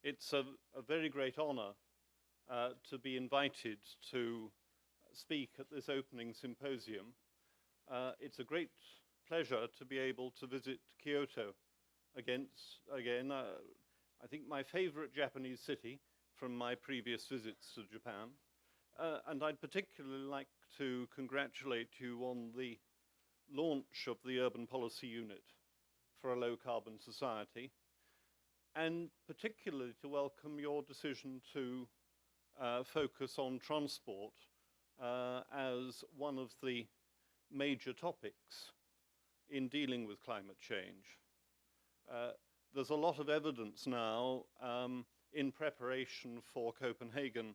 It's a very great honor to be invited to speak at this opening symposium. It's a great pleasure to be able to visit Kyoto again. I think my favorite Japanese city from my previous visits to Japan. And I'd particularly like to congratulate you on the launch of the Urban Policy Unit for a low-carbon society, and particularly to welcome your decision to focus on transport as one of the major topics in dealing with climate change. There's a lot of evidence now in preparation for Copenhagen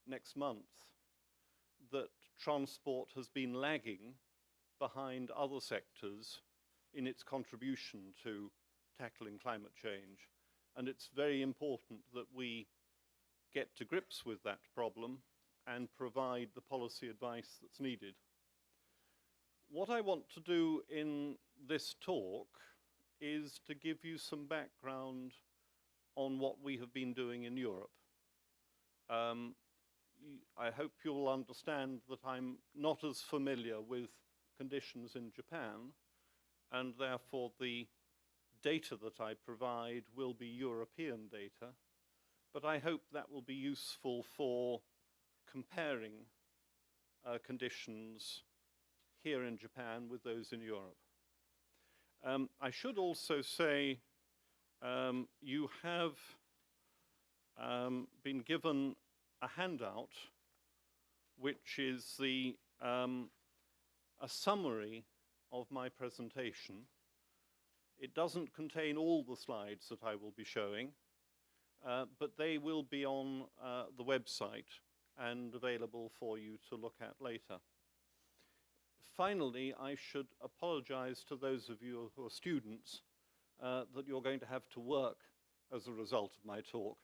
next month that transport has been lagging behind other sectors in its contribution to tackling climate change. And it's very important that we get to grips with that problem and provide the policy advice that's needed. What I want to do in this talk is to give you some background on what we have been doing in Europe. I hope you'll understand that I'm not as familiar with conditions in Japan, and therefore the data that I provide will be European data, but I hope that will be useful for comparing conditions here in Japan with those in Europe. I should also say you have been given a handout which is a summary of my presentation. It doesn't contain all the slides that I will be showing, but they will be on the website and available for you to look at later. Finally, I should apologize to those of you who are students that you're going to have to work as a result of my talk.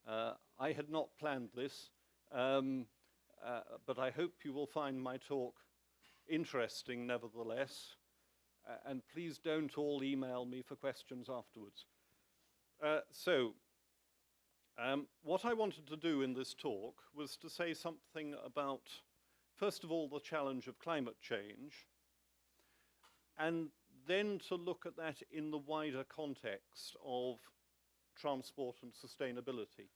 I had not planned this, but I hope you will find my talk interesting nevertheless. And please don't all email me for questions afterwards. What I wanted to do in this talk was to say something about, first of all, the challenge of climate change, and then to look at that in the wider context of transport and sustainability.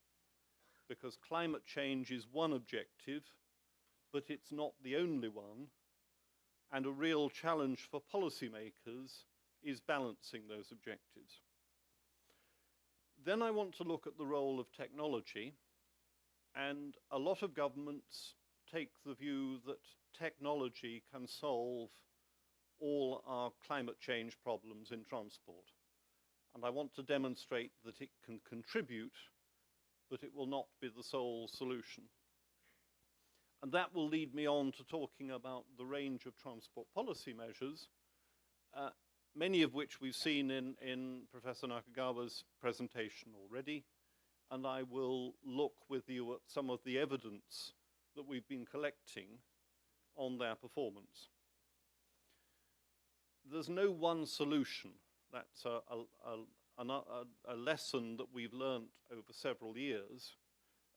Because climate change is one objective, but it's not the only one, and a real challenge for policymakers is balancing those objectives. Then I want to look at the role of technology, and a lot of governments take the view that technology can solve all our climate change problems in transport. And I want to demonstrate that it can contribute, but it will not be the sole solution. And that will lead me on to talking about the range of transport policy measures, many of which we've seen in Professor Nakagawa's presentation already, and I will look with you at some of the evidence that we've been collecting on their performance. There's no one solution. That's a lesson that we've learned over several years,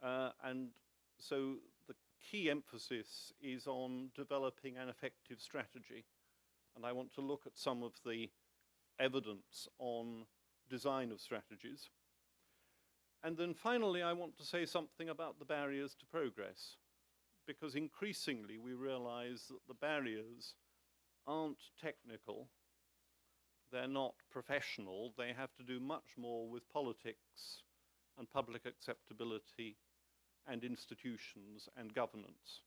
and so the key emphasis is on developing an effective strategy. And I want to look at some of the evidence on design of strategies. And then finally, I want to say something about the barriers to progress, because increasingly we realize that the barriers aren't technical, they're not professional, they have to do much more with politics and public acceptability and institutions and governance.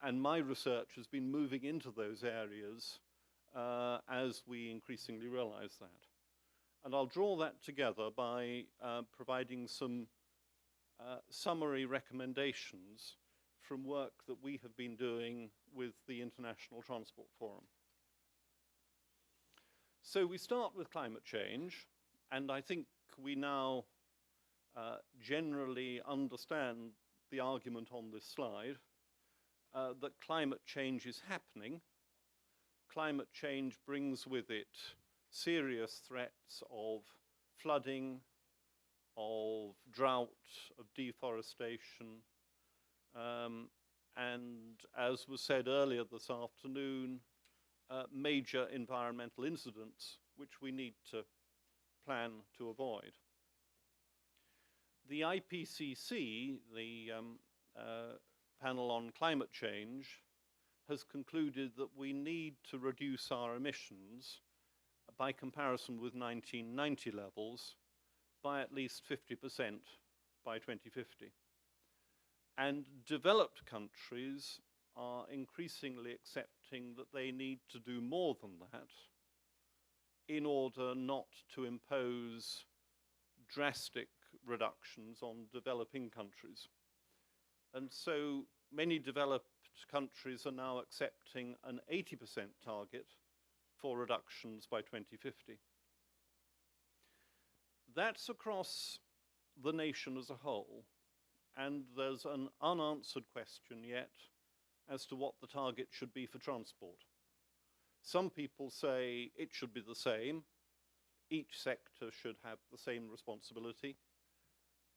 And my research has been moving into those areas as we increasingly realize that. And I'll draw that together by providing some summary recommendations from work that we have been doing with the International Transport Forum. So we start with climate change, and I think we now generally understand the argument on this slide, that climate change is happening. Climate change brings with it serious threats of flooding, of drought, of deforestation, and as was said earlier this afternoon, major environmental incidents which we need to plan to avoid. The IPCC, the panel on climate change, has concluded that we need to reduce our emissions by comparison with 1990 levels by at least 50% by 2050. And developed countries are increasingly accepting that they need to do more than that in order not to impose drastic reductions on developing countries. And so many developed countries are now accepting an 80% target for reductions by 2050. That's across the nation as a whole, and there's an unanswered question yet as to what the target should be for transport. Some people say it should be the same. Each sector should have the same responsibility.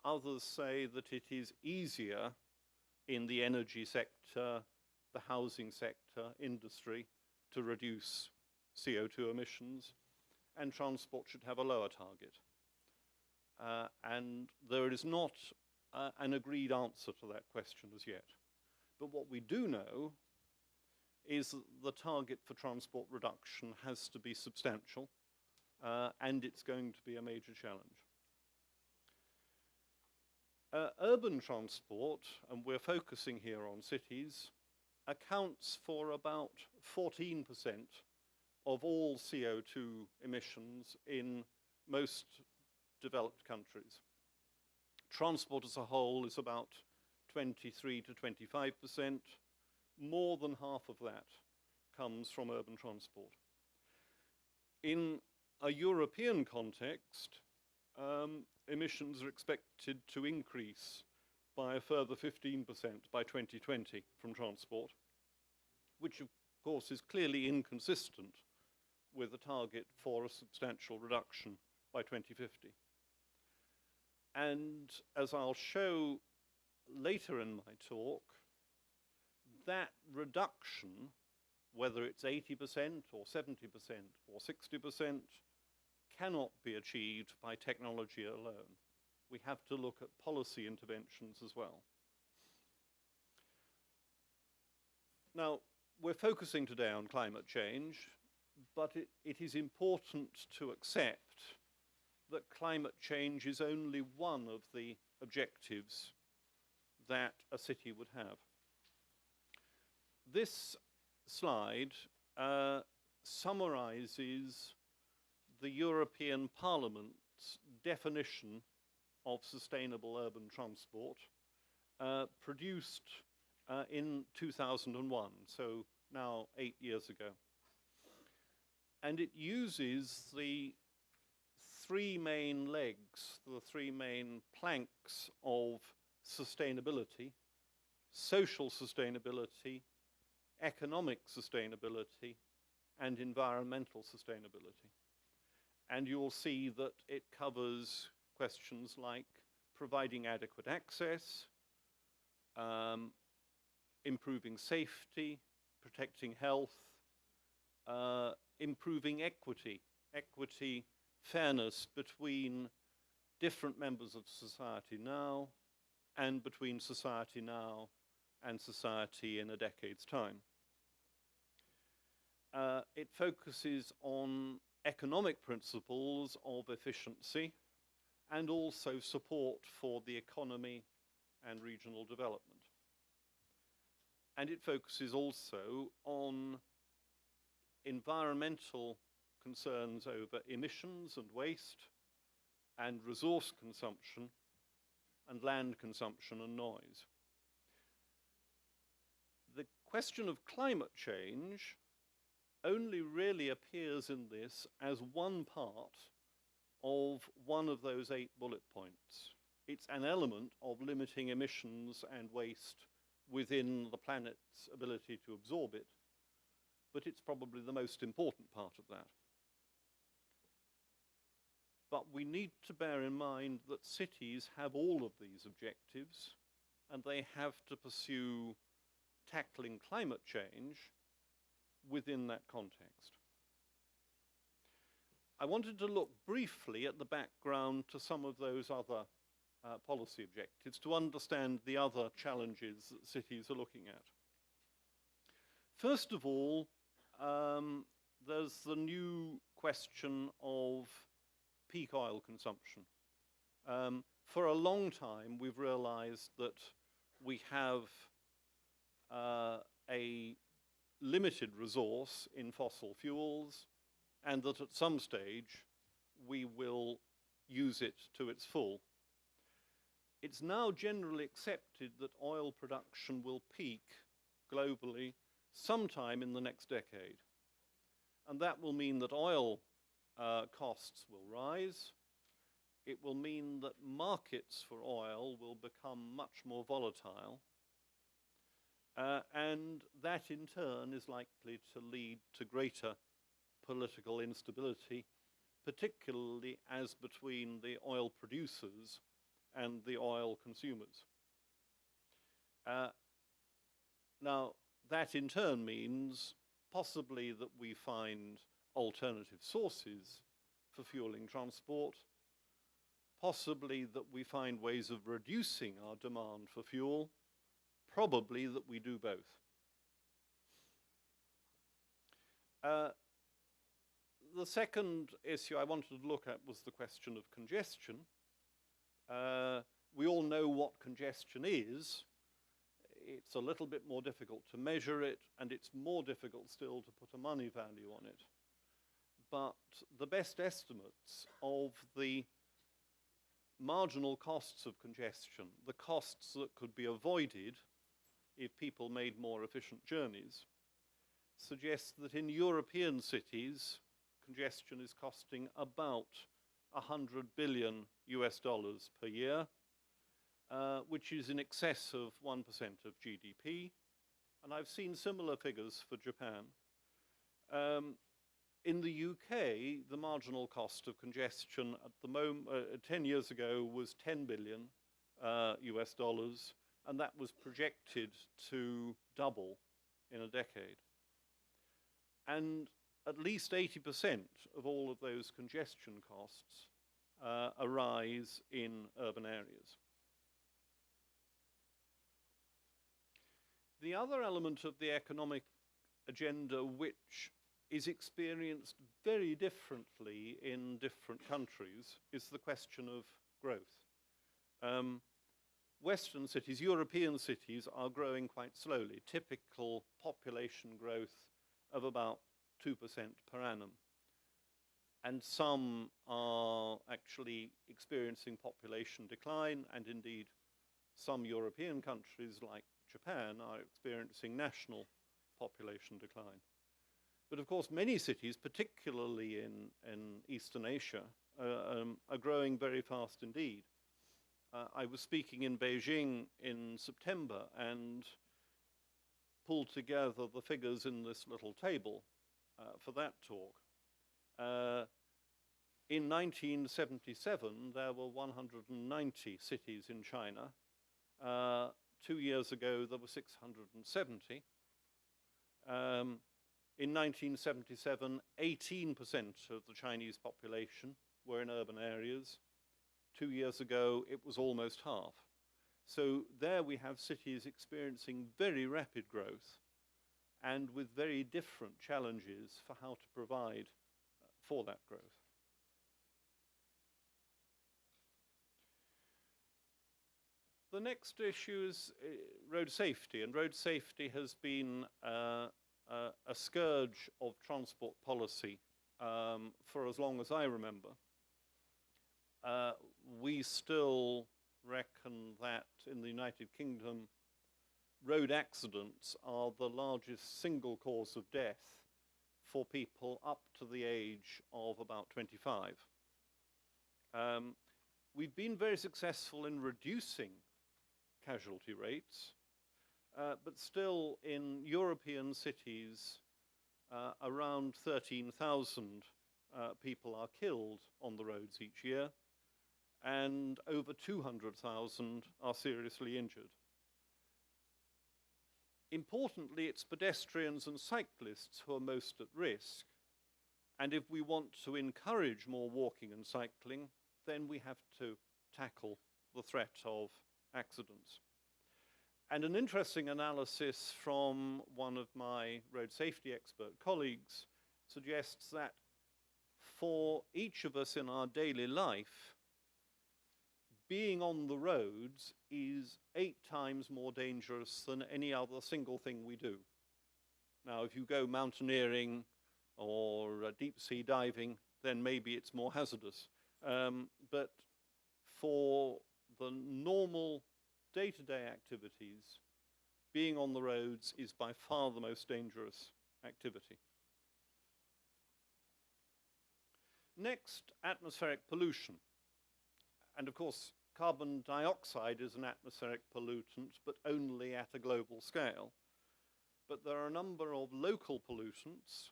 Others say that it is easier in the energy sector, the housing sector, industry, to reduce CO2 emissions, and transport should have a lower target. And there is not an agreed answer to that question as yet. But what we do know is that the target for transport reduction has to be substantial, and it's going to be a major challenge. Urban transport, and we're focusing here on cities, accounts for about 14% of all CO2 emissions in most developed countries. Transport as a whole is about 23 to 25%. More than half of that comes from urban transport. In a European context, emissions are expected to increase by a further 15% by 2020 from transport, which of course is clearly inconsistent with a target for a substantial reduction by 2050. And as I'll show later in my talk, that reduction, whether it's 80% or 70% or 60%, cannot be achieved by technology alone. We have to look at policy interventions as well. Now, we're focusing today on climate change, but it is important to accept that climate change is only one of the objectives that a city would have. This slide summarizes the European Parliament's definition of sustainable urban transport, produced in 2001, so now 8 years ago. And it uses the three main legs, the three main planks of sustainability: social sustainability, economic sustainability, and environmental sustainability. And you'll see that it covers questions like providing adequate access, improving safety, protecting health, improving equity, fairness between different members of society now and between society now and society in a decade's time. It focuses on economic principles of efficiency and also support for the economy and regional development. And it focuses also on environmental concerns over emissions and waste and resource consumption and land consumption and noise. The question of climate change only really appears in this as one part of one of those 8 bullet points. It's an element of limiting emissions and waste within the planet's ability to absorb it, but it's probably the most important part of that. But we need to bear in mind that cities have all of these objectives, and they have to pursue tackling climate change within that context. I wanted to look briefly at the background to some of those other policy objectives to understand the other challenges that cities are looking at. First of all, there's the new question of peak oil consumption. For a long time, we've realized that we have a limited resource in fossil fuels, and that at some stage we will use it to its full. It's now generally accepted that oil production will peak globally sometime in the next decade. And that will mean that oil costs will rise. It will mean that markets for oil will become much more volatile. And that in turn is likely to lead to greater political instability, particularly as between the oil producers and the oil consumers. Now, that in turn means possibly that we find alternative sources for fueling transport, possibly that we find ways of reducing our demand for fuel, probably that we do both. The second issue I wanted to look at was the question of congestion. We all know what congestion is. It's a little bit more difficult to measure it, and it's more difficult still to put a money value on it. But the best estimates of the marginal costs of congestion, the costs that could be avoided if people made more efficient journeys, suggest that in European cities, congestion is costing about $100 billion per year, which is in excess of 1% of GDP. And I've seen similar figures for Japan. In the UK, the marginal cost of congestion at the moment, 10 years ago, was $10 billion and that was projected to double in a decade. And at least 80% of all of those congestion costs arise in urban areas. The other element of the economic agenda which is experienced very differently in different countries is the question of growth. Western cities, European cities, are growing quite slowly, typical population growth of about 2% per annum. And some are actually experiencing population decline, and indeed some European countries like Japan are experiencing national population decline. But of course many cities, particularly in Eastern Asia, are growing very fast indeed. I was speaking in Beijing in September and pulled together the figures in this little table for that talk. In 1977, there were 190 cities in China. 2 years ago, there were 670. In 1977, 18% of the Chinese population were in urban areas. 2 years ago, it was almost half. So there we have cities experiencing very rapid growth and with very different challenges for how to provide for that growth. The next issue is road safety, and road safety has been a scourge of transport policy for as long as I remember. We still reckon that in the United Kingdom, road accidents are the largest single cause of death for people up to the age of about 25. We've been very successful in reducing casualty rates, but still in European cities, around 13,000 people are killed on the roads each year, and over 200,000 are seriously injured. Importantly, it's pedestrians and cyclists who are most at risk, and if we want to encourage more walking and cycling, then we have to tackle the threat of accidents. And an interesting analysis from one of my road safety expert colleagues suggests that for each of us in our daily life, being on the roads is 8 times more dangerous than any other single thing we do. Now, if you go mountaineering or deep sea diving, then maybe it's more hazardous. But for the normal day-to-day activities, being on the roads is by far the most dangerous activity. Next, atmospheric pollution. And of course, carbon dioxide is an atmospheric pollutant, but only at a global scale. But there are a number of local pollutants,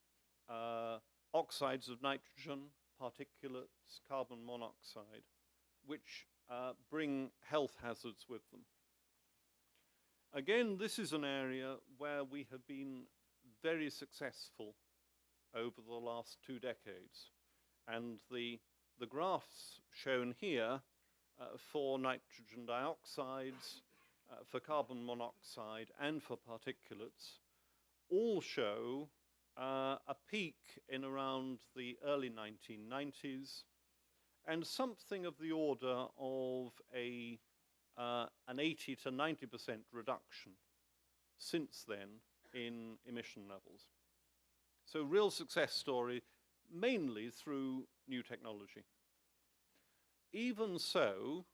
oxides of nitrogen, particulates, carbon monoxide, which bring health hazards with them. Again, this is an area where we have been very successful over the last 2 decades. And the graphs shown here for nitrogen dioxides, for carbon monoxide, and for particulates all show a peak in around the early 1990s, and something of the order of an 80 to 90% reduction since then in emission levels. So real success story, mainly through new technology. Even so,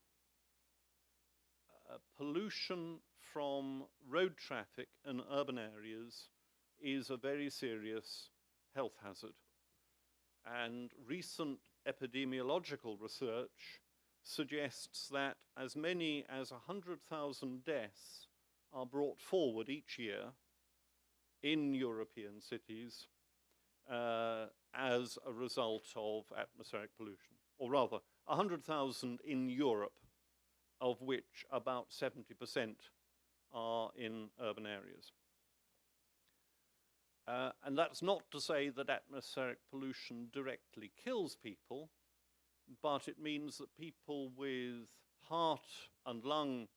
pollution from road traffic in urban areas is a very serious health hazard. And recent epidemiological research suggests that as many as 100,000 deaths are brought forward each year in European cities as a result of atmospheric pollution. Or rather, 100,000 in Europe, of which about 70% are in urban areas. And that's not to say that atmospheric pollution directly kills people, but it means that people with heart and lung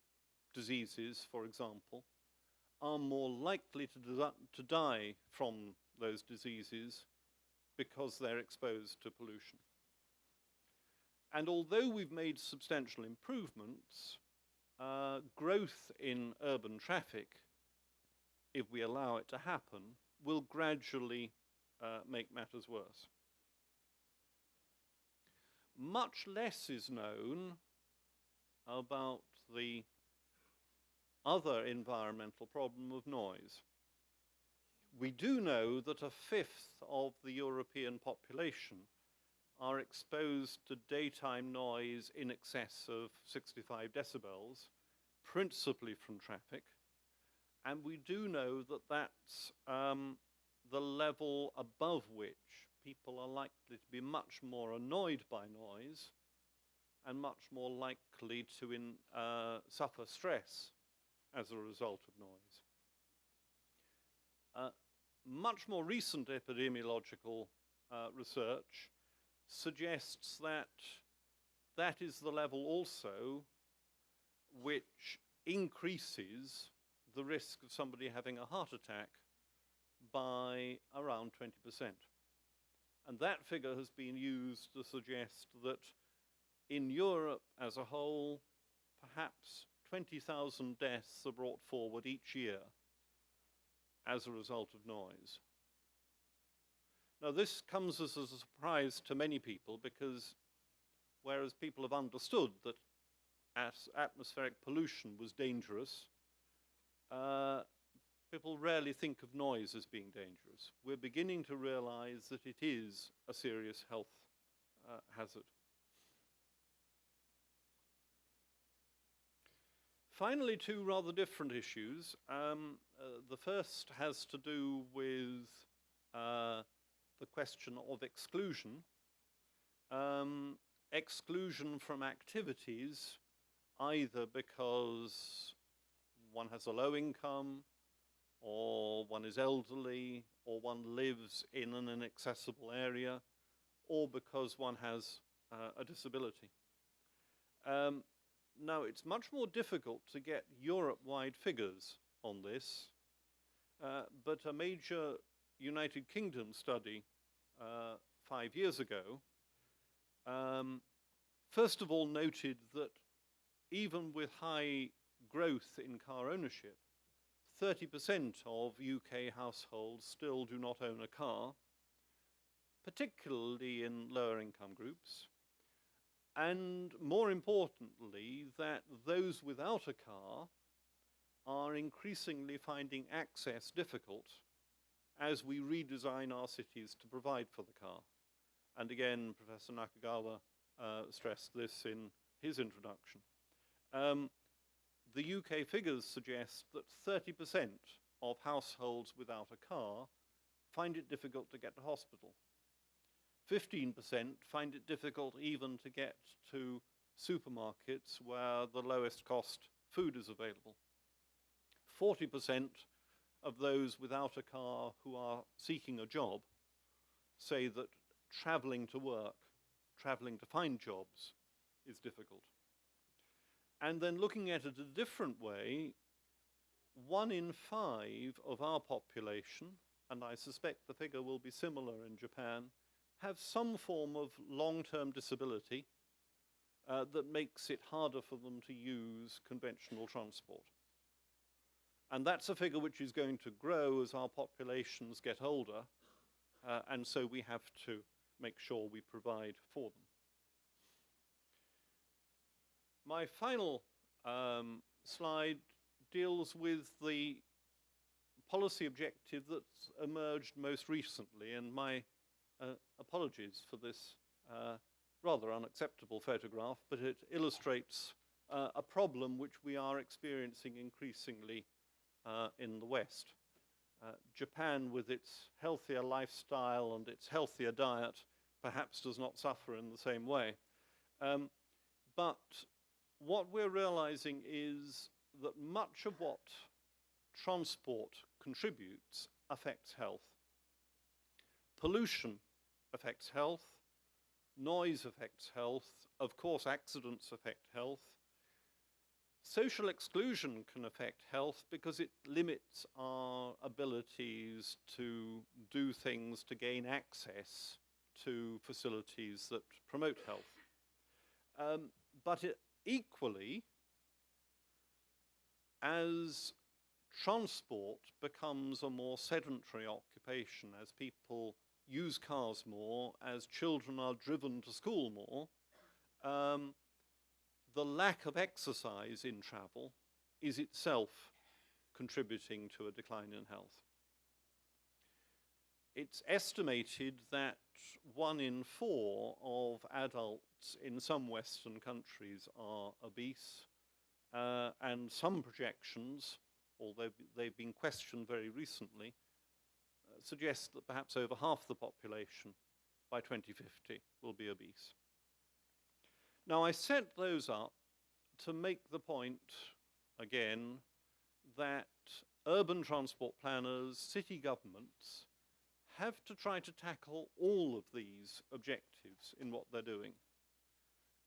diseases, for example, are more likely to die from those diseases because they're exposed to pollution. And although we've made substantial improvements, growth in urban traffic, if we allow it to happen, will gradually make matters worse. Much less is known about the other environmental problem of noise. We do know that 1/5 of the European population are exposed to daytime noise in excess of 65 decibels, principally from traffic. And we do know that that's the level above which people are likely to be much more annoyed by noise and much more likely to suffer stress as a result of noise. Much more recent epidemiological research suggests that that is the level also which increases the risk of somebody having a heart attack by around 20%. And that figure has been used to suggest that in Europe as a whole, perhaps 20,000 deaths are brought forward each year as a result of noise. Now, this comes as a surprise to many people because whereas people have understood that atmospheric pollution was dangerous, people rarely think of noise as being dangerous. We're beginning to realize that it is a serious health hazard. Finally, 2 rather different issues. The first has to do with the question of exclusion. exclusion from activities, either because one has a low income, or one is elderly, or one lives in an inaccessible area, or because one has a disability. Now, it's much more difficult to get Europe-wide figures on this, but a major United Kingdom study 5 years ago, first of all noted that even with high growth in car ownership, 30% of UK households still do not own a car, particularly in lower income groups. And more importantly, that those without a car are increasingly finding access difficult as we redesign our cities to provide for the car. And again, Professor Nakagawa stressed this in his introduction. The UK figures suggest that 30% of households without a car find it difficult to get to hospital. 15% find it difficult even to get to supermarkets where the lowest cost food is available. 40% of those without a car who are seeking a job say that traveling to work, traveling to find jobs is difficult. And then looking at it a different way, 1 in 5 of our population, and I suspect the figure will be similar in Japan, have some form of long-term disability that makes it harder for them to use conventional transport. And that's a figure which is going to grow as our populations get older, and so we have to make sure we provide for them. My final slide deals with the policy objective that's emerged most recently, and my apologies for this rather unacceptable photograph, but it illustrates a problem which we are experiencing increasingly in the West. Japan, with its healthier lifestyle and its healthier diet, perhaps does not suffer in the same way. But what we're realizing is that much of what transport contributes affects health. Pollution affects health, noise affects health, of course accidents affect health. Social exclusion can affect health because it limits our abilities to do things to gain access to facilities that promote health. But equally, as transport becomes a more sedentary occupation, as people use cars more, as children are driven to school more, the lack of exercise in travel is itself contributing to a decline in health. It's estimated that 1 in 4 of adults in some Western countries are obese, and some projections, although they've been questioned very recently, suggest that perhaps over half the population by 2050 will be obese. Now, I set those up to make the point, again, that urban transport planners, city governments, have to try to tackle all of these objectives in what they're doing.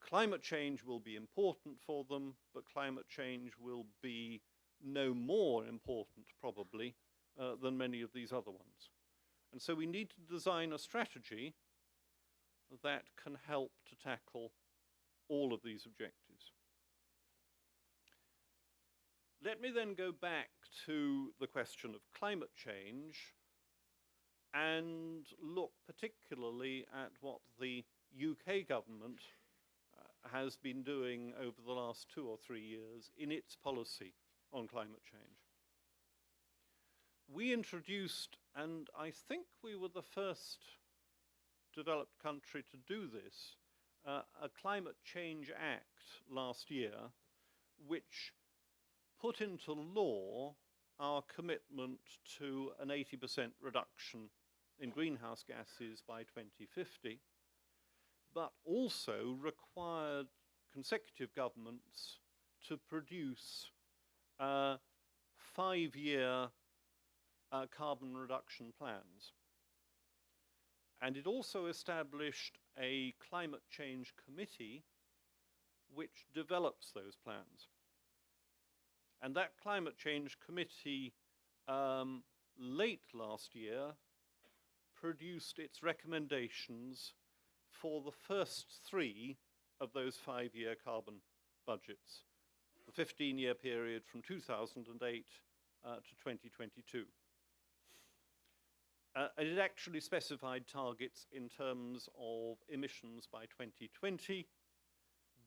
Climate change will be important for them, but climate change will be no more important, probably, than many of these other ones. And so we need to design a strategy that can help to tackle all of these objectives. Let me then go back to the question of climate change and look particularly at what the UK government has been doing over the last 2 or 3 years in its policy on climate change. We introduced, and I think we were the first developed country to do this, a Climate Change Act last year, which put into law our commitment to an 80% reduction in greenhouse gases by 2050. but also required consecutive governments to produce 5-year carbon reduction plans. And it also established a climate change committee which develops those plans. And that climate change committee late last year produced its recommendations for the first 3 of those 5-year carbon budgets, the 15-year period from 2008 to 2022. And it actually specified targets in terms of emissions by 2020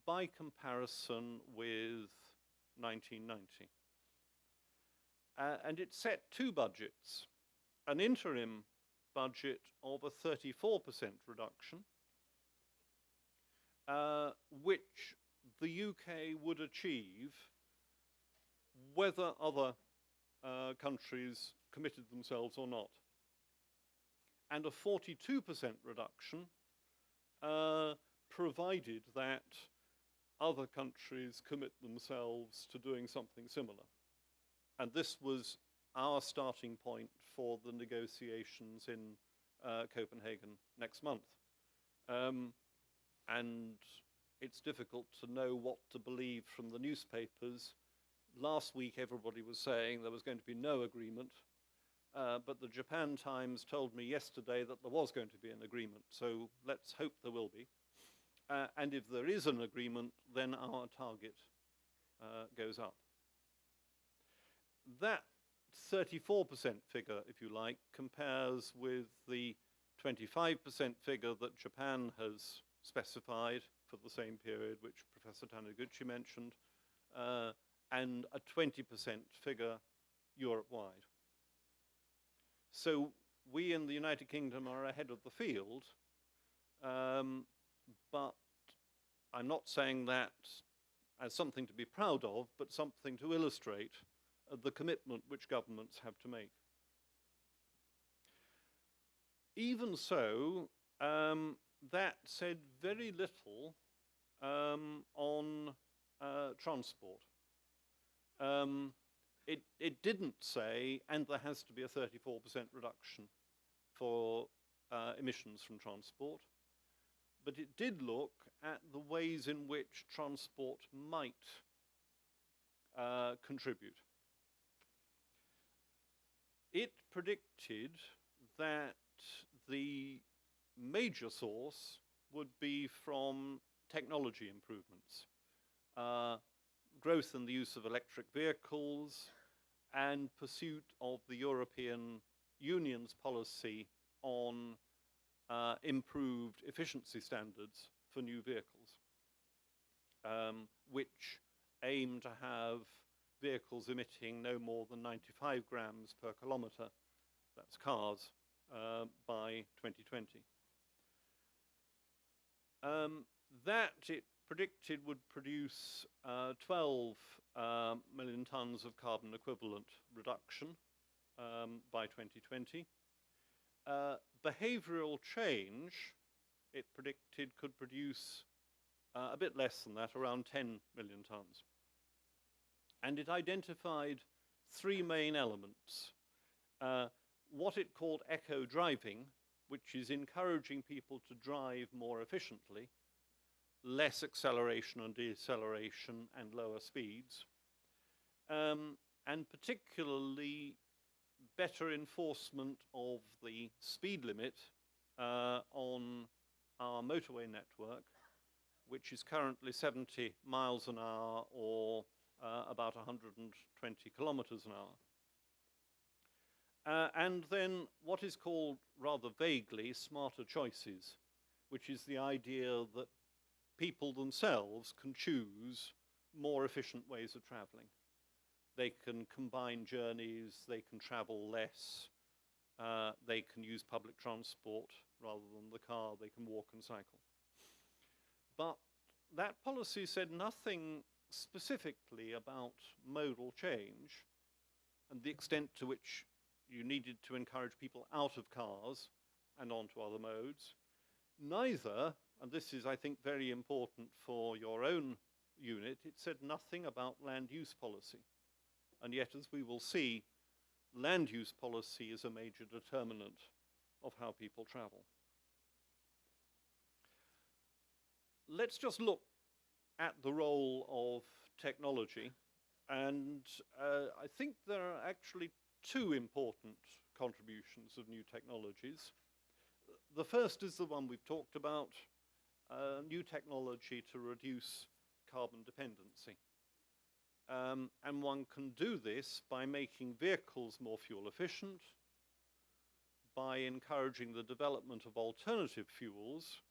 by comparison with 1990. And it set 2 budgets, an interim budget of a 34% reduction, which the UK would achieve whether other countries committed themselves or not, and a 42% reduction provided that other countries commit themselves to doing something similar. And this was our starting point for the negotiations in Copenhagen next month. And it's difficult to know what to believe from the newspapers. Last week everybody was saying there was going to be no agreement, but the Japan Times told me yesterday that there was going to be an agreement, so let's hope there will be. And if there is an agreement, then our target goes up. That 34% figure, if you like, compares with the 25% figure that Japan has specified for the same period, which Professor Taniguchi mentioned, and a 20% figure Europe-wide. So we in the United Kingdom are ahead of the field, but I'm not saying that as something to be proud of, but something to illustrate the commitment which governments have to make. Even so, that said very little on transport. It didn't say, and there has to be a 34% reduction for emissions from transport, but it did look at the ways in which transport might contribute. It predicted that the major source would be from technology improvements, growth in the use of electric vehicles, and pursuit of the European Union's policy on improved efficiency standards for new vehicles, which aim to have vehicles emitting no more than 95 grams per kilometre, that's cars, by 2020. That it predicted would produce 12 million tonnes of carbon equivalent reduction by 2020. Behavioural change, it predicted, could produce a bit less than that, around 10 million tonnes. And it identified 3 main elements. What it called eco-driving, which is encouraging people to drive more efficiently, less acceleration and deceleration and lower speeds, and particularly better enforcement of the speed limit on our motorway network, which is currently 70 miles an hour or about 120 kilometers an hour. And then what is called, rather vaguely, smarter choices, which is the idea that people themselves can choose more efficient ways of traveling. They can combine journeys, they can travel less, they can use public transport rather than the car, they can walk and cycle. But that policy said nothing specifically about modal change and the extent to which you needed to encourage people out of cars and onto other modes. Neither and this is, I think, very important for your own unit, it said nothing about land use policy. And yet, as we will see, land use policy is a major determinant of how people travel. Let's just look at the role of technology, and I think there are actually two important contributions of new technologies. The first is the one we've talked about, new technology to reduce carbon dependency. And one can do this by making vehicles more fuel efficient, by encouraging the development of alternative fuels,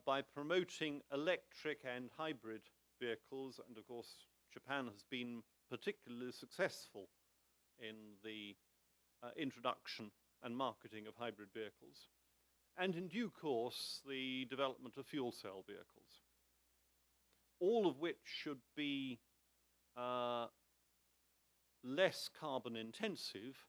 by promoting electric and hybrid vehicles, and of course Japan has been particularly successful in the introduction and marketing of hybrid vehicles, and in due course the development of fuel cell vehicles, all of which should be less carbon intensive,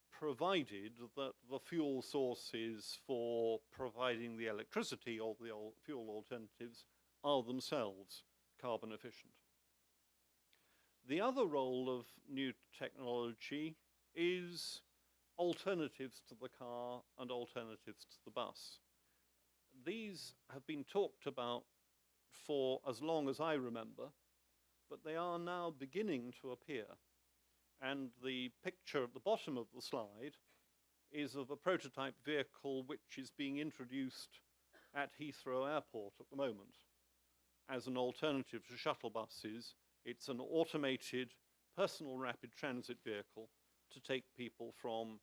provided that the fuel sources for providing the electricity or the fuel alternatives are themselves carbon efficient. The other role of new technology is alternatives to the car and alternatives to the bus. These have been talked about for as long as I remember, but they are now beginning to appear. And the picture at the bottom of the slide is of a prototype vehicle which is being introduced at Heathrow Airport at the moment as an alternative to shuttle buses. It's an automated personal rapid transit vehicle to take people from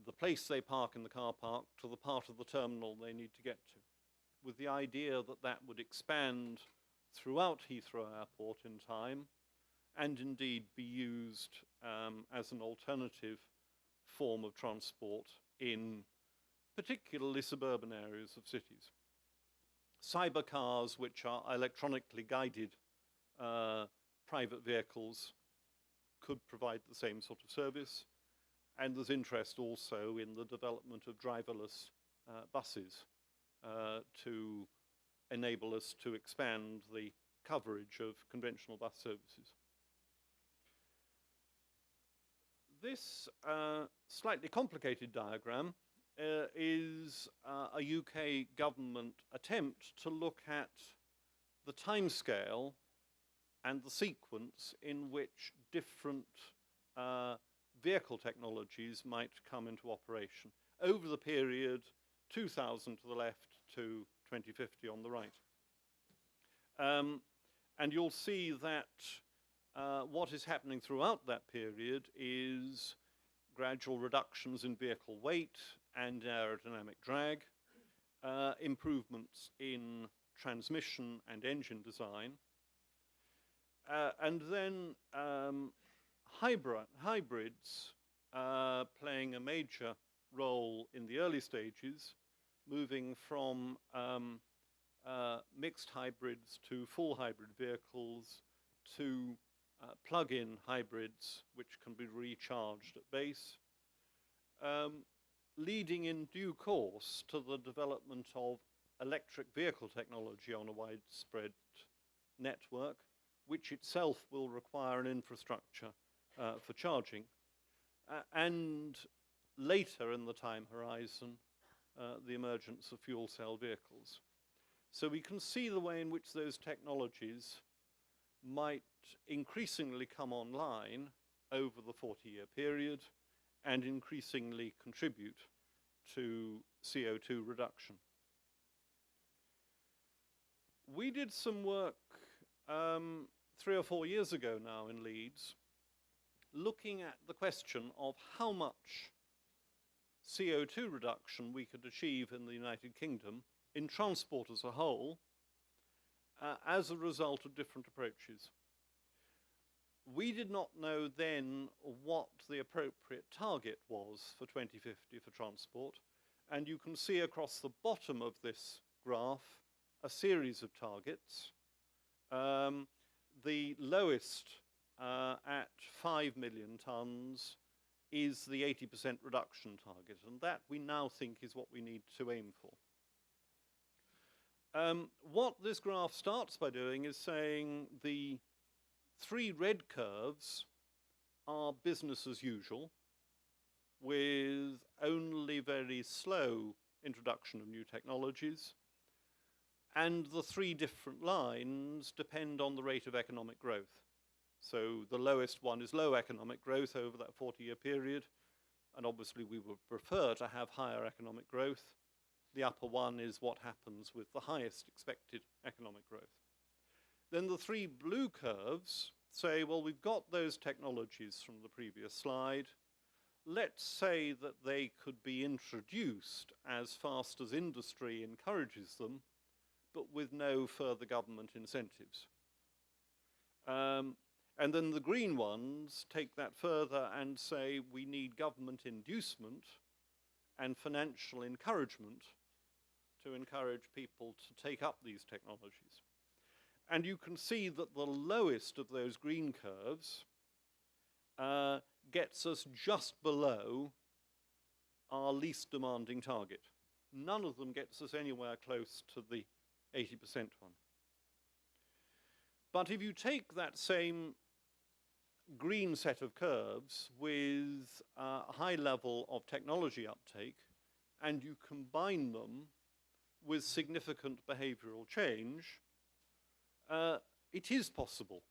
the place they park in the car park to the part of the terminal they need to get to, with the idea that that would expand throughout Heathrow Airport in time, and indeed be used as an alternative form of transport in particularly suburban areas of cities. Cybercars, which are electronically guided private vehicles, could provide the same sort of service, and there's interest also in the development of driverless buses to enable us to expand the coverage of conventional bus services. This slightly complicated diagram is a UK government attempt to look at the timescale and the sequence in which different vehicle technologies might come into operation over the period 2000 to the left to 2050 on the right. And you'll see that what is happening throughout that period is gradual reductions in vehicle weight and aerodynamic drag, improvements in transmission and engine design, and then hybrids playing a major role in the early stages, moving from mixed hybrids to full hybrid vehicles to plug-in hybrids which can be recharged at base, leading in due course to the development of electric vehicle technology on a widespread network, which itself will require an infrastructure for charging, and later in the time horizon, the emergence of fuel cell vehicles. So we can see the way in which those technologies might increasingly come online over the 40-year period and increasingly contribute to CO2 reduction. We did some work 3 or 4 years ago now in Leeds, looking at the question of how much CO2 reduction we could achieve in the United Kingdom in transport as a whole as a result of different approaches. We did not know then what the appropriate target was for 2050 for transport, and you can see across the bottom of this graph a series of targets. The lowest at 5 million tonnes is the 80% reduction target, and that we now think is what we need to aim for. What this graph starts by doing is saying the three red curves are business as usual, with only very slow introduction of new technologies, and the three different lines depend on the rate of economic growth. So the lowest one is low economic growth over that 40-year period, and obviously we would prefer to have higher economic growth. The upper one is what happens with the highest expected economic growth. Then the three blue curves say, well, we've got those technologies from the previous slide. Let's say that they could be introduced as fast as industry encourages them, but with no further government incentives. And then the green ones take that further and say we need government inducement and financial encouragement to encourage people to take up these technologies. And you can see that the lowest of those green curves gets us just below our least demanding target. None of them gets us anywhere close to the 80% one. But if you take that same green set of curves with a high level of technology uptake and you combine them with significant behavioral change, it is possible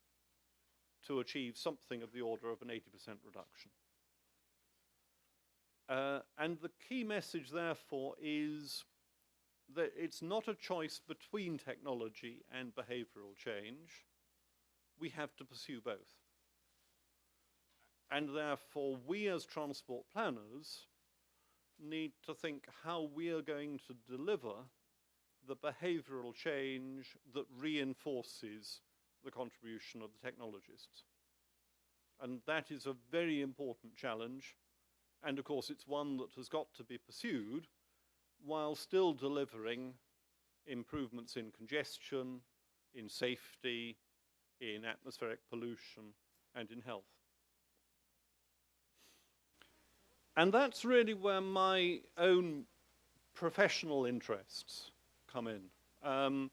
to achieve something of the order of an 80% reduction. And the key message, therefore, is that it's not a choice between technology and behavioral change. We have to pursue both. And therefore, we as transport planners need to think how we are going to deliver the behavioral change that reinforces the contribution of the technologists. And that is a very important challenge. And of course, it's one that has got to be pursued while still delivering improvements in congestion, in safety, in atmospheric pollution, and in health. And that's really where my own professional interests come in.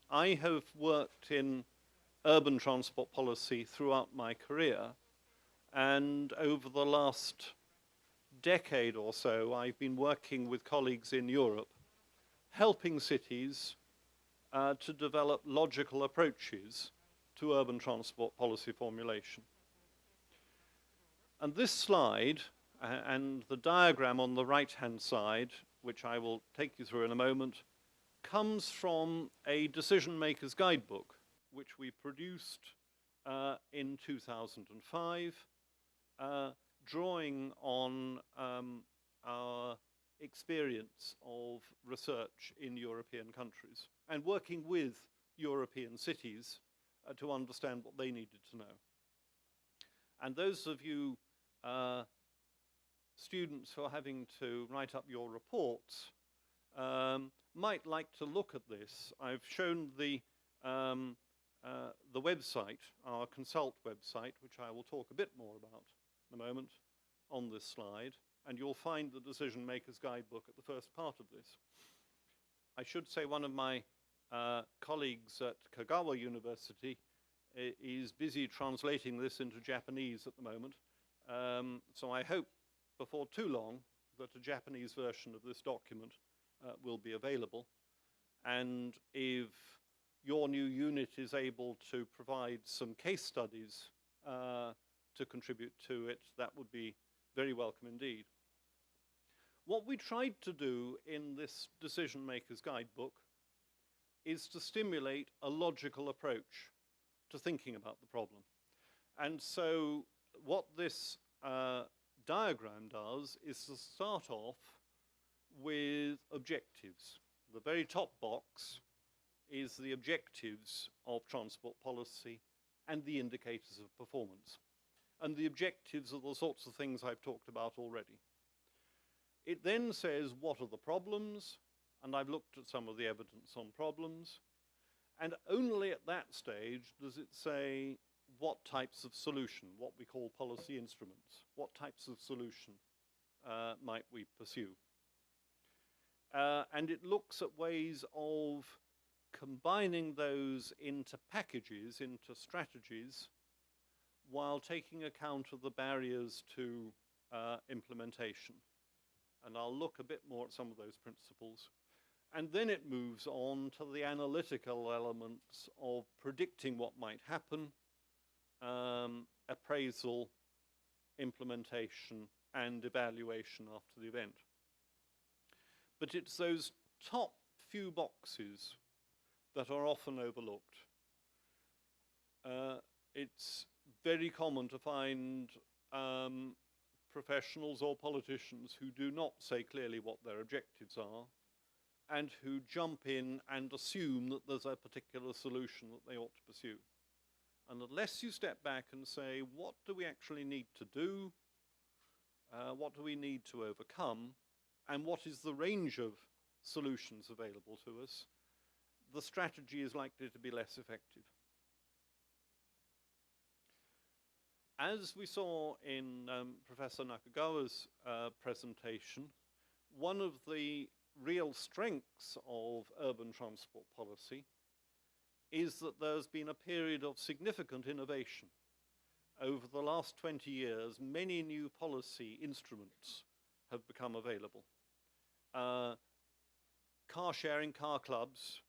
I have worked in urban transport policy throughout my career, and over the last decade or so, I've been working with colleagues in Europe, helping cities to develop logical approaches to urban transport policy formulation. And this slide, and the diagram on the right-hand side, which I will take you through in a moment, comes from a decision maker's guidebook, which we produced in 2005, drawing on our experience of research in European countries and working with European cities to understand what they needed to know. And those of you students who are having to write up your reports might like to look at this. I've shown the website, our Consult website, which I will talk a bit more about in a moment on this slide, and you'll find the Decision Maker's Guidebook at the first part of this. I should say one of my colleagues at Kagawa University is busy translating this into Japanese at the moment, so I hope before too long that a Japanese version of this document will be available. And if your new unit is able to provide some case studies to contribute to it, that would be very welcome indeed. What we tried to do in this Decision Maker's Guidebook is to stimulate a logical approach to thinking about the problem. And so what this diagram does is to start off with objectives. The very top box is the objectives of transport policy and the indicators of performance. And the objectives are the sorts of things I've talked about already. It then says, what are the problems? And I've looked at some of the evidence on problems. And only at that stage does it say what types of solution, what we call policy instruments, what types of solution might we pursue. And it looks at ways of combining those into packages, into strategies, while taking account of the barriers to implementation. And I'll look a bit more at some of those principles. And then it moves on to the analytical elements of predicting what might happen, appraisal, implementation, and evaluation after the event. But it's those top few boxes that are often overlooked. It's very common to find professionals or politicians who do not say clearly what their objectives are, and who jump in and assume that there's a particular solution that they ought to pursue. And unless you step back and say, what do we actually need to do? What do we need to overcome? And what is the range of solutions available to us? The strategy is likely to be less effective. As we saw in Professor Nakagawa's presentation, one of the real strengths of urban transport policy is that there's been a period of significant innovation. Over the last 20 years, many new policy instruments have become available. Car sharing, car clubs,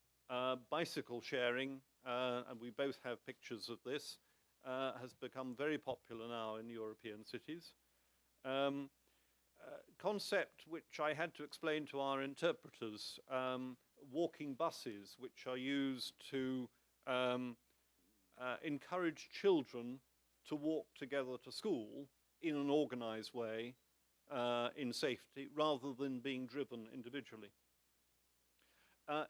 bicycle sharing, and we both have pictures of this, has become very popular now in European cities. Concept which I had to explain to our interpreters, walking buses, which are used to encourage children to walk together to school in an organized way, in safety, rather than being driven individually.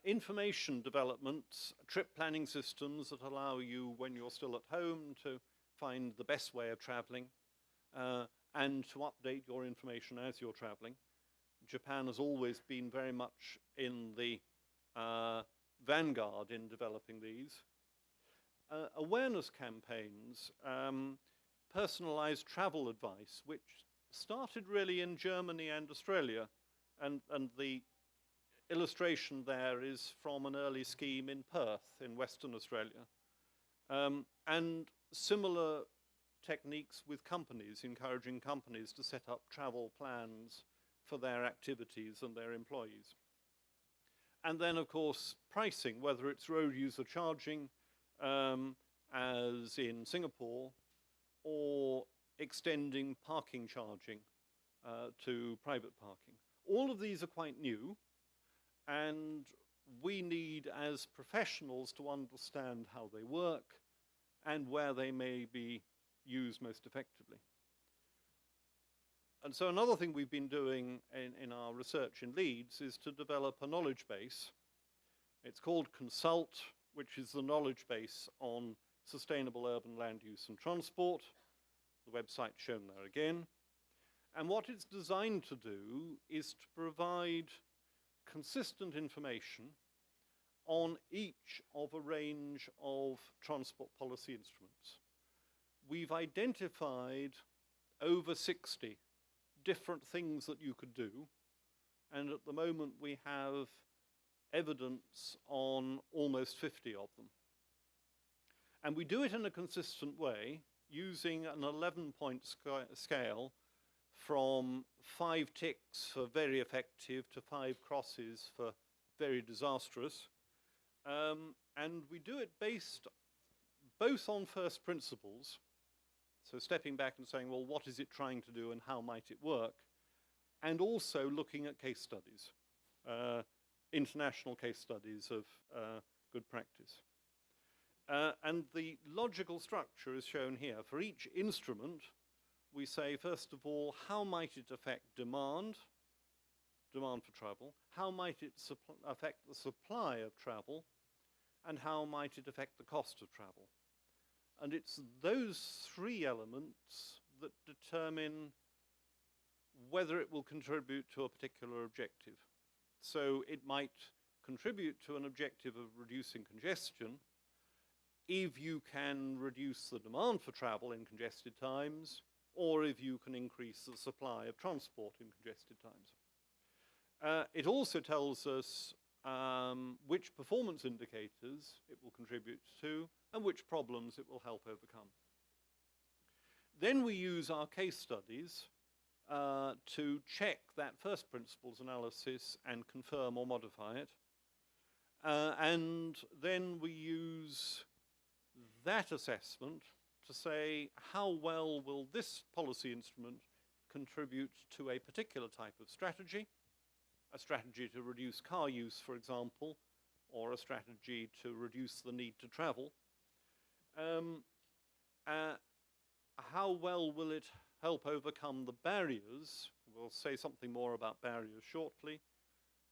Information developments, trip planning systems that allow you, when you're still at home, to find the best way of traveling, and to update your information as you're traveling. Japan has always been very much in the vanguard in developing these. Awareness campaigns, personalized travel advice, which started really in Germany and Australia, and the illustration there is from an early scheme in Perth in Western Australia. And similar techniques with companies, encouraging companies to set up travel plans for their activities and their employees. And then, of course, pricing, whether it's road user charging, as in Singapore, or extending parking charging to private parking. All of these are quite new, and we need, as professionals, to understand how they work and where they may be used most effectively. And so another thing we've been doing in our research in Leeds is to develop a knowledge base. It's called Consult, which is the knowledge base on sustainable urban land use and transport. The website's shown there again. And what it's designed to do is to provide consistent information on each of a range of transport policy instruments. We've identified over 60 different things that you could do, and at the moment we have evidence on almost 50 of them. And we do it in a consistent way, using an 11-point scale from 5 ticks for very effective to 5 crosses for very disastrous. And we do it based both on first principles, so stepping back and saying, well, what is it trying to do and how might it work? And also looking at case studies, international case studies of good practice. And the logical structure is shown here. For each instrument, we say, first of all, how might it affect demand for travel? How might it affect the supply of travel? And how might it affect the cost of travel? And it's those 3 elements that determine whether it will contribute to a particular objective. So it might contribute to an objective of reducing congestion if you can reduce the demand for travel in congested times, or if you can increase the supply of transport in congested times. It also tells us which performance indicators it will contribute to, and which problems it will help overcome. Then we use our case studies to check that first principles analysis and confirm or modify it. And then we use that assessment to say how well will this policy instrument contribute to a particular type of strategy, a strategy to reduce car use, for example, or a strategy to reduce the need to travel. How well will it help overcome the barriers? We'll say something more about barriers shortly.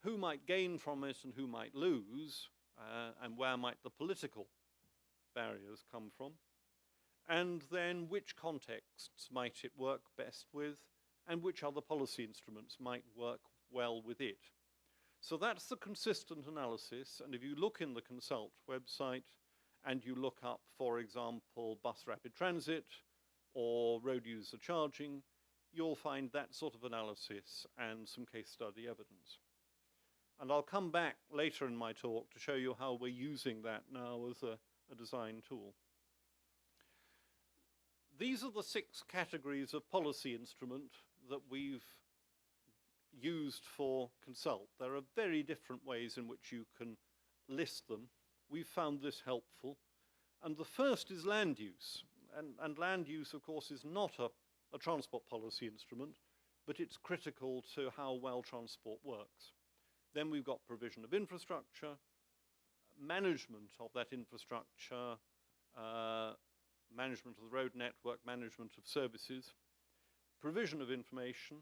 Who might gain from it and who might lose, and where might the political barriers come from? And then which contexts might it work best with, and which other policy instruments might work well with it? So that's the consistent analysis, and if you look in the Consult website and you look up, for example, bus rapid transit or road user charging, you'll find that sort of analysis and some case study evidence. And I'll come back later in my talk to show you how we're using that now as a design tool. These are the 6 categories of policy instrument that we've used for Consult. There are very different ways in which you can list them. We've found this helpful. And the first is land use. And land use, of course, is not a transport policy instrument, but it's critical to how well transport works. Then we've got provision of infrastructure, management of that infrastructure, management of the road network, management of services, provision of information,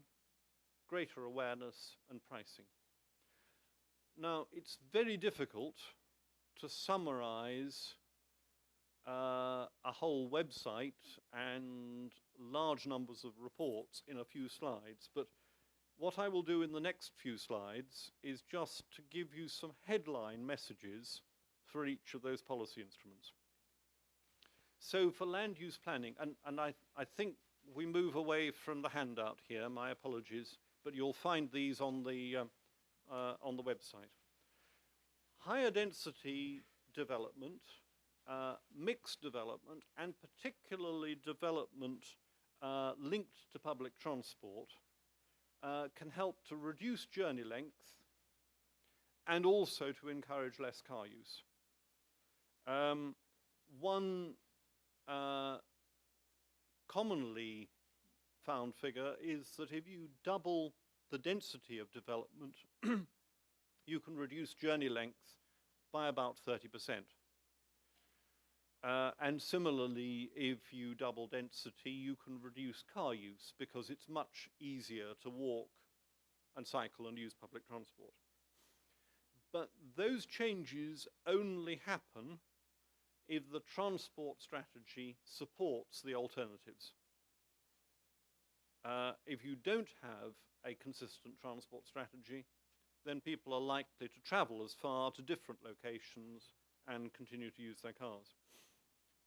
greater awareness, and pricing. Now, it's very difficult to summarize a whole website and large numbers of reports in a few slides, but what I will do in the next few slides is just to give you some headline messages for each of those policy instruments. So for land use planning, and I think we move away from the handout here, my apologies, but you'll find these on the website. Higher density development, mixed development, and particularly development linked to public transport can help to reduce journey length and also to encourage less car use. One commonly found figure is that if you double the density of development, you can reduce journey length by about 30%. And similarly, if you double density, you can reduce car use because it's much easier to walk and cycle and use public transport. But those changes only happen if the transport strategy supports the alternatives. If you don't have a consistent transport strategy, then people are likely to travel as far to different locations and continue to use their cars.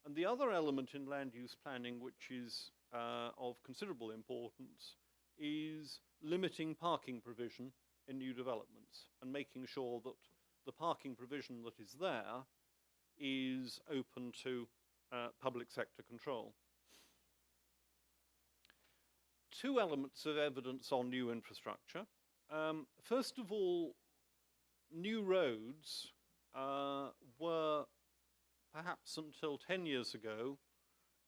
And the other element in land use planning, which is of considerable importance, is limiting parking provision in new developments and making sure that the parking provision that is there is open to public sector control. 2 elements of evidence on new infrastructure. First of all, new roads were perhaps until 10 years ago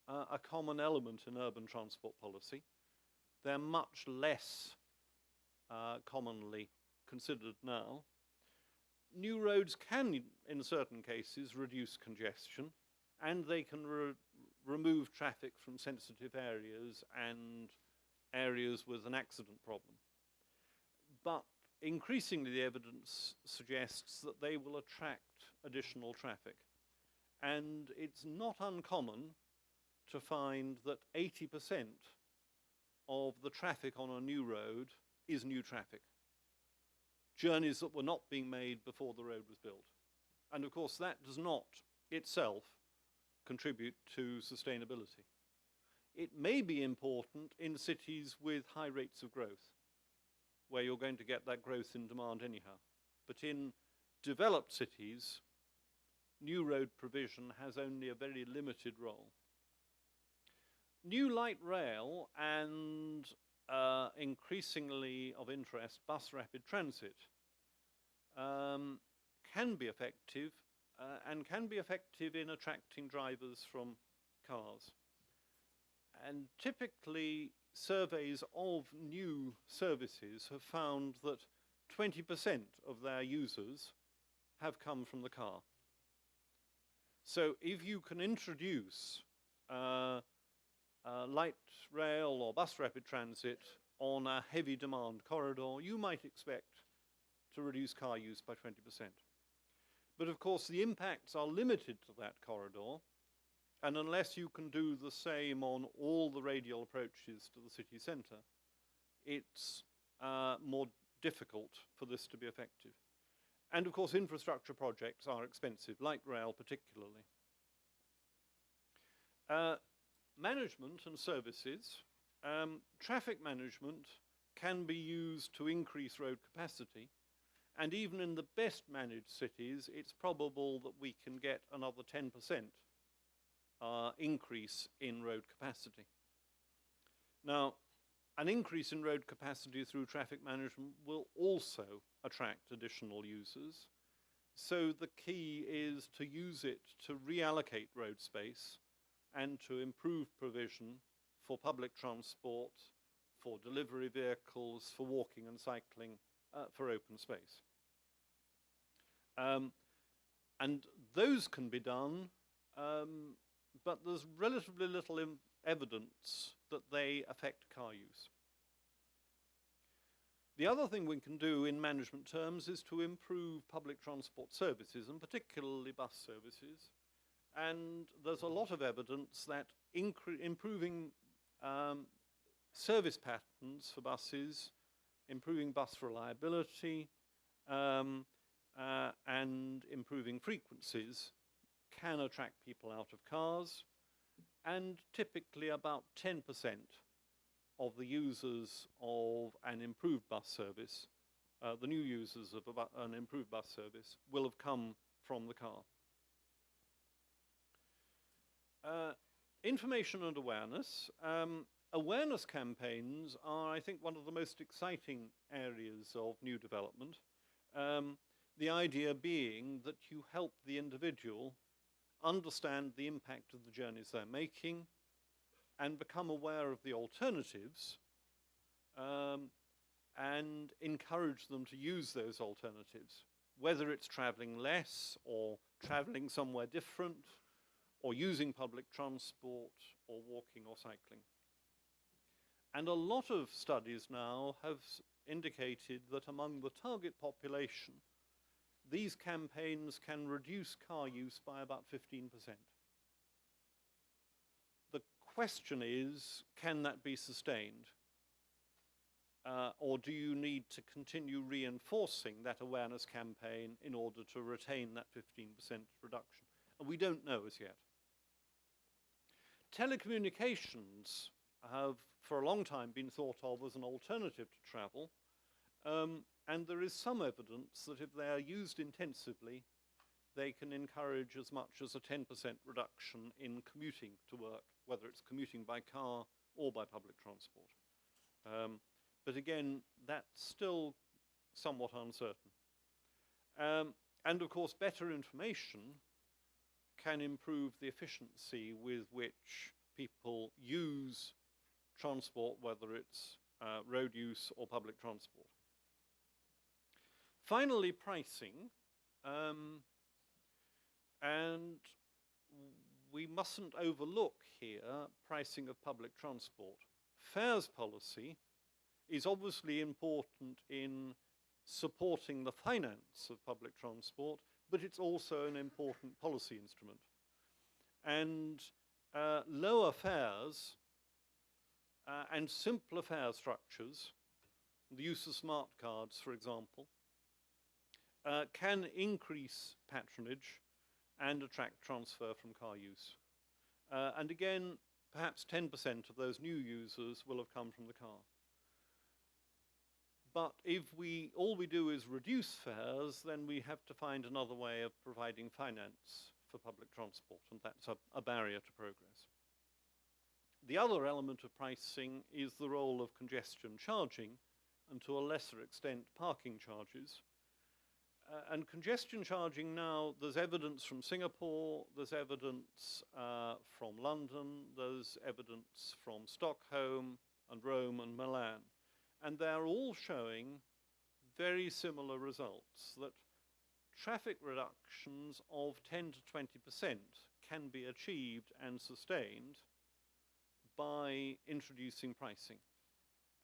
a common element in urban transport policy. They're much less commonly considered now. New roads can, in certain cases, reduce congestion, and they can remove traffic from sensitive areas and areas with an accident problem. But increasingly, the evidence suggests that they will attract additional traffic. And it's not uncommon to find that 80% of the traffic on a new road is new traffic. Journeys that were not being made before the road was built. And of course, that does not itself contribute to sustainability. It may be important in cities with high rates of growth, where you're going to get that growth in demand anyhow. But in developed cities, new road provision has only a very limited role. New light rail and increasingly of interest, bus rapid transit can be effective and can be effective in attracting drivers from cars. And typically, surveys of new services have found that 20% of their users have come from the car. So if you can introduce light rail or bus rapid transit on a heavy demand corridor, you might expect to reduce car use by 20%. But of course, the impacts are limited to that corridor, and unless you can do the same on all the radial approaches to the city centre, it's more difficult for this to be effective. And of course, infrastructure projects are expensive, light rail particularly. Management and services. Traffic management can be used to increase road capacity, and even in the best managed cities, it's probable that we can get another 10% increase in road capacity. Now, an increase in road capacity through traffic management will also attract additional users. So the key is to use it to reallocate road space and to improve provision for public transport, for delivery vehicles, for walking and cycling, for open space. And those can be done, but there's relatively little evidence that they affect car use. The other thing we can do in management terms is to improve public transport services, and particularly bus services. And there's a lot of evidence that improving service patterns for buses, improving bus reliability, and improving frequencies can attract people out of cars. And typically about 10% of the users of an improved bus service, the new users of an improved bus service, will have come from the car. Information and awareness. Awareness campaigns are, I think, one of the most exciting areas of new development. The idea being that you help the individual understand the impact of the journeys they're making and become aware of the alternatives and encourage them to use those alternatives, whether it's traveling less or traveling somewhere different or using public transport or walking or cycling. And a lot of studies now have indicated that among the target population, these campaigns can reduce car use by about 15%. The question is, can that be sustained? Or do you need to continue reinforcing that awareness campaign in order to retain that 15% reduction? And we don't know as yet. Telecommunications have for a long time been thought of as an alternative to travel. And there is some evidence that if they are used intensively, they can encourage as much as a 10% reduction in commuting to work, whether it's commuting by car or by public transport. But again, that's still somewhat uncertain. And of course, better information can improve the efficiency with which people use transport, whether it's road use or public transport. Finally, pricing, and we mustn't overlook here pricing of public transport. Fares policy is obviously important in supporting the finance of public transport, but it's also an important policy instrument. And lower fares and simpler fare structures, the use of smart cards, for example, can increase patronage and attract transfer from car use. And again, perhaps 10% of those new users will have come from the car. But if all we do is reduce fares, then we have to find another way of providing finance for public transport, and that's a barrier to progress. The other element of pricing is the role of congestion charging, and to a lesser extent, parking charges. And congestion charging now, there's evidence from Singapore, there's evidence from London, there's evidence from Stockholm and Rome and Milan. And they're all showing very similar results, that traffic reductions of 10 to 20% can be achieved and sustained by introducing pricing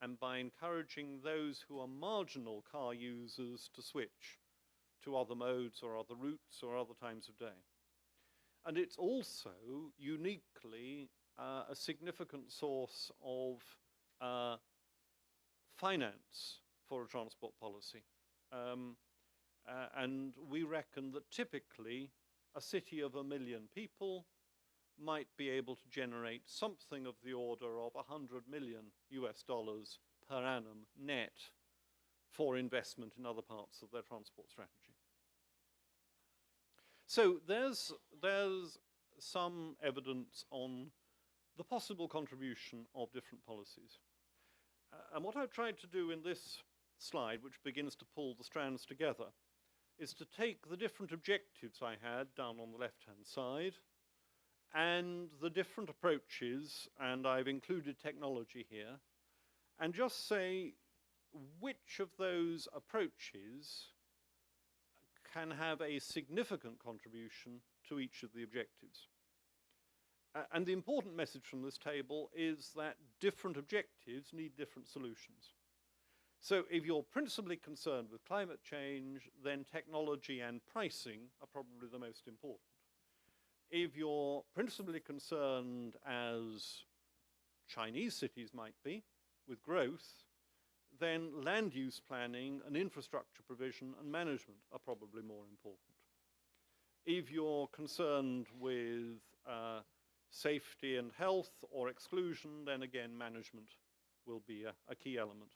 and by encouraging those who are marginal car users to switch to other modes or other routes or other times of day. And it's also uniquely a significant source of finance for a transport policy. And we reckon that typically a city of 1 million people might be able to generate something of the order of $100 million US per annum net for investment in other parts of their transport strategy. So there's some evidence on the possible contribution of different policies. And what I've tried to do in this slide, which begins to pull the strands together, is to take the different objectives I had down on the left-hand side and the different approaches, and I've included technology here, and just say which of those approaches can have a significant contribution to each of the objectives. And the important message from this table is that different objectives need different solutions. So if you're principally concerned with climate change, then technology and pricing are probably the most important. If you're principally concerned, as Chinese cities might be, with growth, then land use planning and infrastructure provision and management are probably more important. If you're concerned with safety and health or exclusion, then again management will be a key element.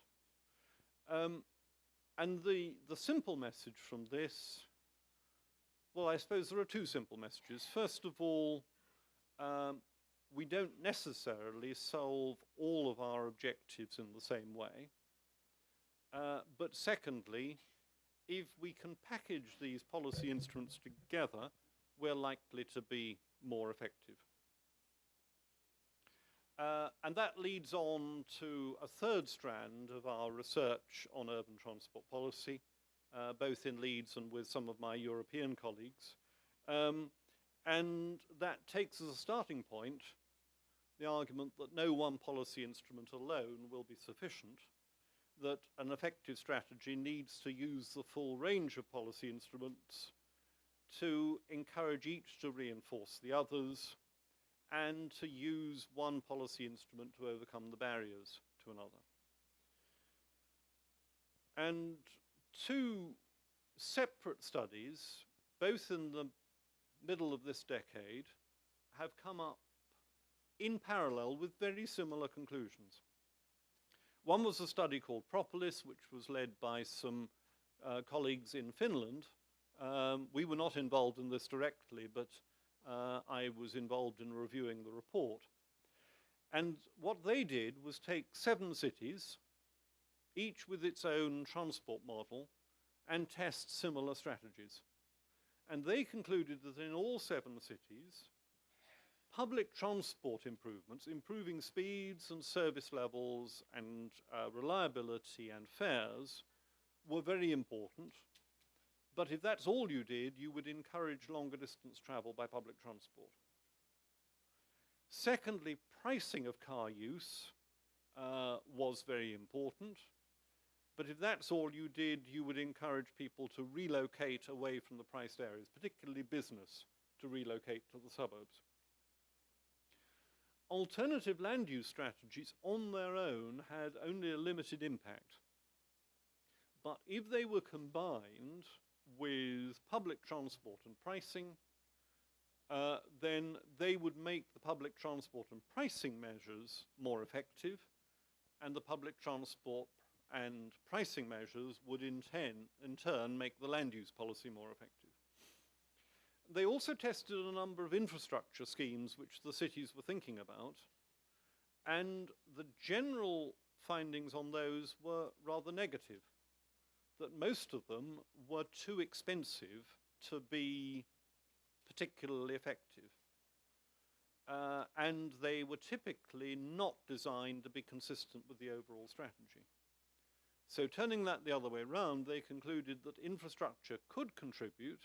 And the simple message from this, well, I suppose there are two simple messages. First of all, we don't necessarily solve all of our objectives in the same way. But secondly, if we can package these policy instruments together, we're likely to be more effective. And that leads on to a third strand of our research on urban transport policy, both in Leeds and with some of my European colleagues. And that takes as a starting point the argument that no one policy instrument alone will be sufficient, that an effective strategy needs to use the full range of policy instruments to encourage each to reinforce the others, and to use one policy instrument to overcome the barriers to another. And two separate studies, both in the middle of this decade, have come up in parallel with very similar conclusions. One was a study called Propolis, which was led by some colleagues in Finland. We were not involved in this directly, but I was involved in reviewing the report. And what they did was take 7 cities, each with its own transport model, and test similar strategies. And they concluded that in all 7 cities, public transport improvements, improving speeds and service levels and reliability and fares, were very important. But if that's all you did, you would encourage longer distance travel by public transport. Secondly, pricing of car use was very important. But if that's all you did, you would encourage people to relocate away from the priced areas, particularly business, to relocate to the suburbs. Alternative land use strategies on their own had only a limited impact. But if they were combined with public transport and pricing, then they would make the public transport and pricing measures more effective, and the public transport and pricing measures would in turn make the land use policy more effective. They also tested a number of infrastructure schemes which the cities were thinking about, and the general findings on those were rather negative, that most of them were too expensive to be particularly effective. And they were typically not designed to be consistent with the overall strategy. So turning that the other way around, they concluded that infrastructure could contribute,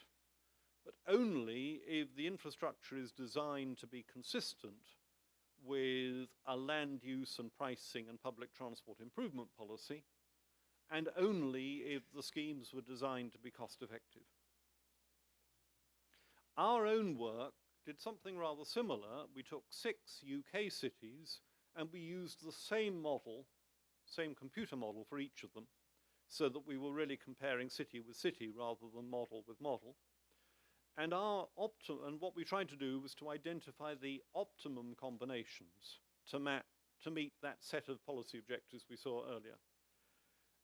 but only if the infrastructure is designed to be consistent with a land use and pricing and public transport improvement policy, and only if the schemes were designed to be cost effective. Our own work did something rather similar. We took 6 UK cities and we used the same model, same computer model for each of them, so that we were really comparing city with city rather than model with model. And what we tried to do was to identify the optimum combinations to meet that set of policy objectives we saw earlier.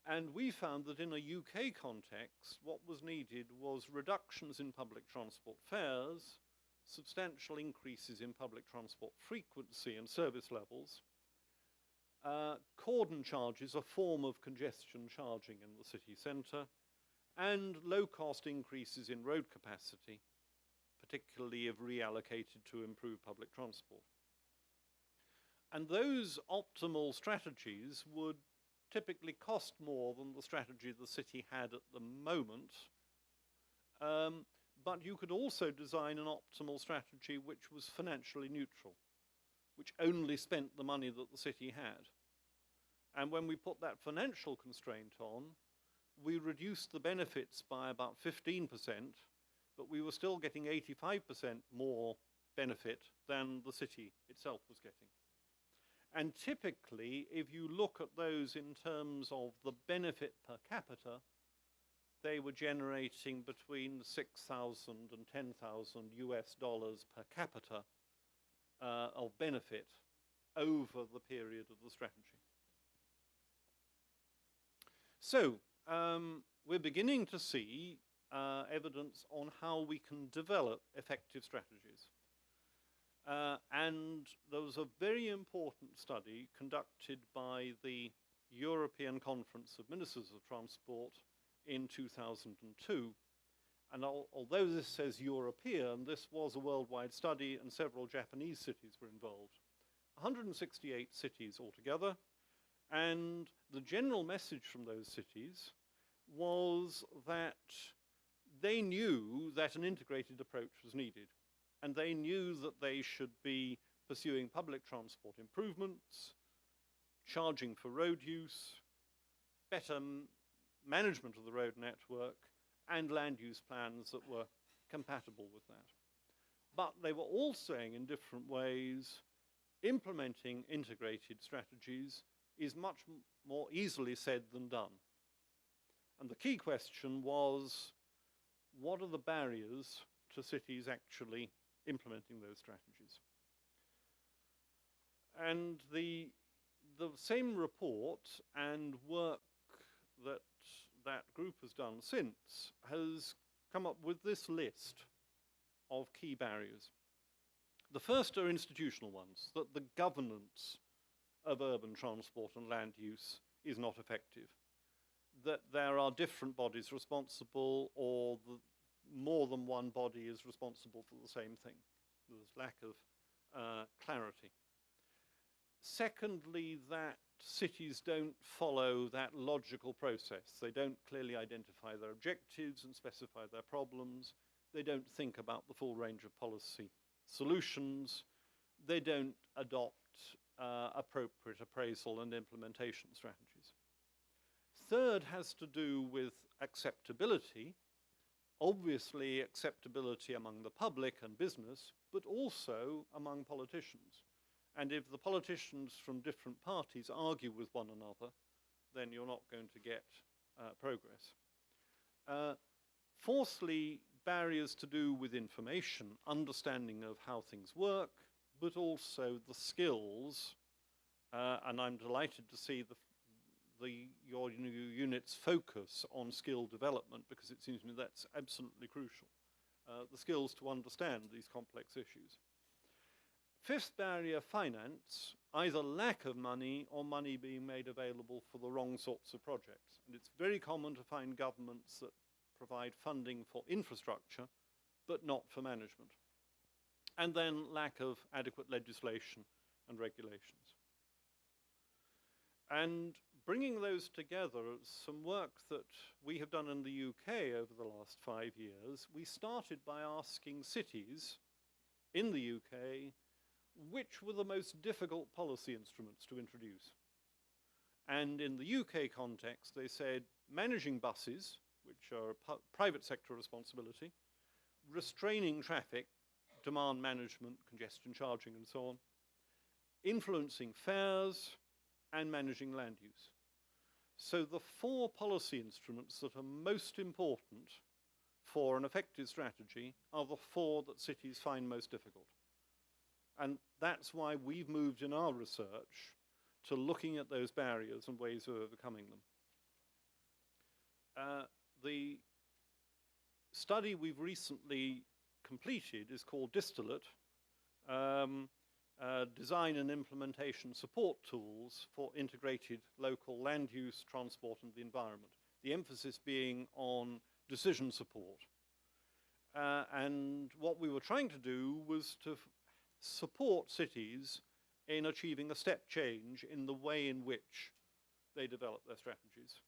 And we found that in a UK context, what was needed was reductions in public transport fares, substantial increases in public transport frequency and service levels, cordon charges, a form of congestion charging in the city centre, and low-cost increases in road capacity, particularly if reallocated to improve public transport. And those optimal strategies would typically cost more than the strategy the city had at the moment, but you could also design an optimal strategy which was financially neutral, which only spent the money that the city had. And when we put that financial constraint on, we reduced the benefits by about 15%, but we were still getting 85% more benefit than the city itself was getting. And typically, if you look at those in terms of the benefit per capita, they were generating between 6,000 and 10,000 US dollars per capita of benefit over the period of the strategy. So, we're beginning to see evidence on how we can develop effective strategies. And there was a very important study conducted by the European Conference of Ministers of Transport in 2002. And although this says European, this was a worldwide study and several Japanese cities were involved. 168 cities altogether. And the general message from those cities was that they knew that an integrated approach was needed. And they knew that they should be pursuing public transport improvements, charging for road use, better management of the road network, and land use plans that were compatible with that. But they were all saying in different ways, implementing integrated strategies is much more easily said than done. And the key question was, what are the barriers to cities actually implementing those strategies? And the same report and work that that group has done since has come up with this list of key barriers. The first are institutional ones, that the governance of urban transport and land use is not effective, that there are different bodies responsible, or more than one body is responsible for the same thing. There's lack of clarity. Secondly, that cities don't follow that logical process. They don't clearly identify their objectives and specify their problems. They don't think about the full range of policy solutions. They don't adopt appropriate appraisal and implementation strategies. Third has to do with acceptability. Obviously, acceptability among the public and business, but also among politicians. And if the politicians from different parties argue with one another, then you're not going to get progress. Fourthly, barriers to do with information, understanding of how things work, but also the skills, and I'm delighted to see your new unit's focus on skill development, because it seems to me that's absolutely crucial. The skills to understand these complex issues. Fifth barrier, finance, either lack of money or money being made available for the wrong sorts of projects. And it's very common to find governments that provide funding for infrastructure, but not for management. And then lack of adequate legislation and regulations. And bringing those together, some work that we have done in the UK over the last 5 years, we started by asking cities in the UK which were the most difficult policy instruments to introduce. And in the UK context, they said managing buses, which are a private sector responsibility, restraining traffic, demand management, congestion charging, and so on, influencing fares, and managing land use. So the 4 policy instruments that are most important for an effective strategy are the 4 that cities find most difficult. And that's why we've moved in our research to looking at those barriers and ways of overcoming them. The study we've recently completed is called Distillate, Design and Implementation Support Tools for Integrated Local Land Use, Transport and the Environment. The emphasis being on decision support. And what we were trying to do was to support cities in achieving a step change in the way in which they develop their strategies.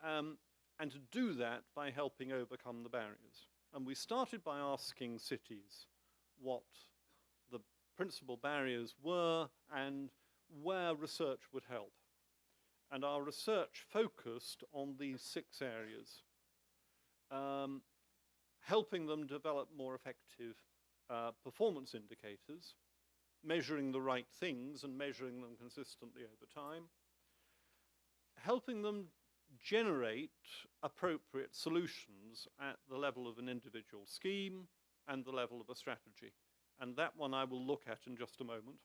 And to do that by helping overcome the barriers. And we started by asking cities what the principal barriers were and where research would help. And our research focused on these 6 areas, helping them develop more effective performance indicators, measuring the right things and measuring them consistently over time, helping them generate appropriate solutions at the level of an individual scheme and the level of a strategy. And that one I will look at in just a moment.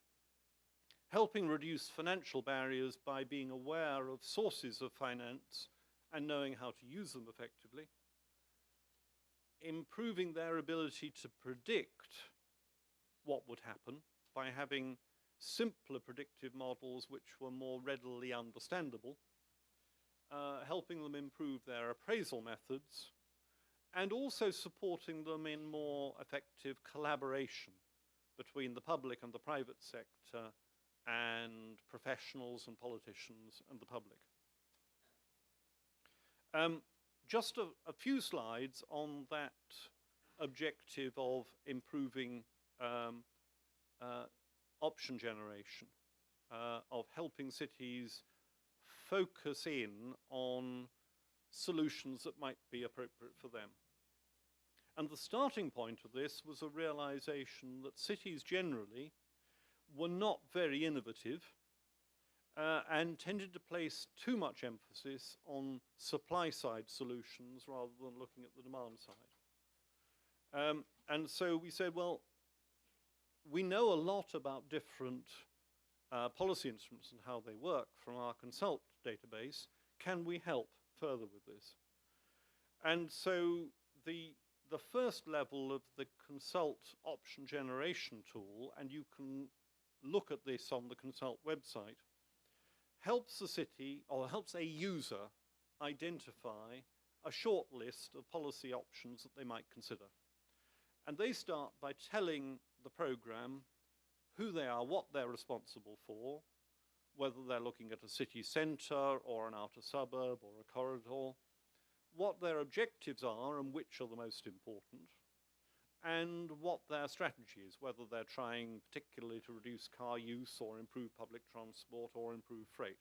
Helping reduce financial barriers by being aware of sources of finance and knowing how to use them effectively. Improving their ability to predict what would happen by having simpler predictive models which were more readily understandable. Helping them improve their appraisal methods, and also supporting them in more effective collaboration between the public and the private sector and professionals and politicians and the public. Just a few slides on that objective of improving option generation, of helping cities focus in on solutions that might be appropriate for them. And the starting point of this was a realization that cities generally were not very innovative and tended to place too much emphasis on supply-side solutions rather than looking at the demand side. And so we said, well, we know a lot about different policy instruments and how they work from our Consult database. Can we help further with this? And so the first level of the Consult option generation tool, and you can look at this on the Consult website, helps the city, or helps a user, identify a short list of policy options that they might consider. And they start by telling the program who they are, what they're responsible for, whether they're looking at a city centre or an outer suburb or a corridor, what their objectives are and which are the most important, and what their strategy is, whether they're trying particularly to reduce car use or improve public transport or improve freight.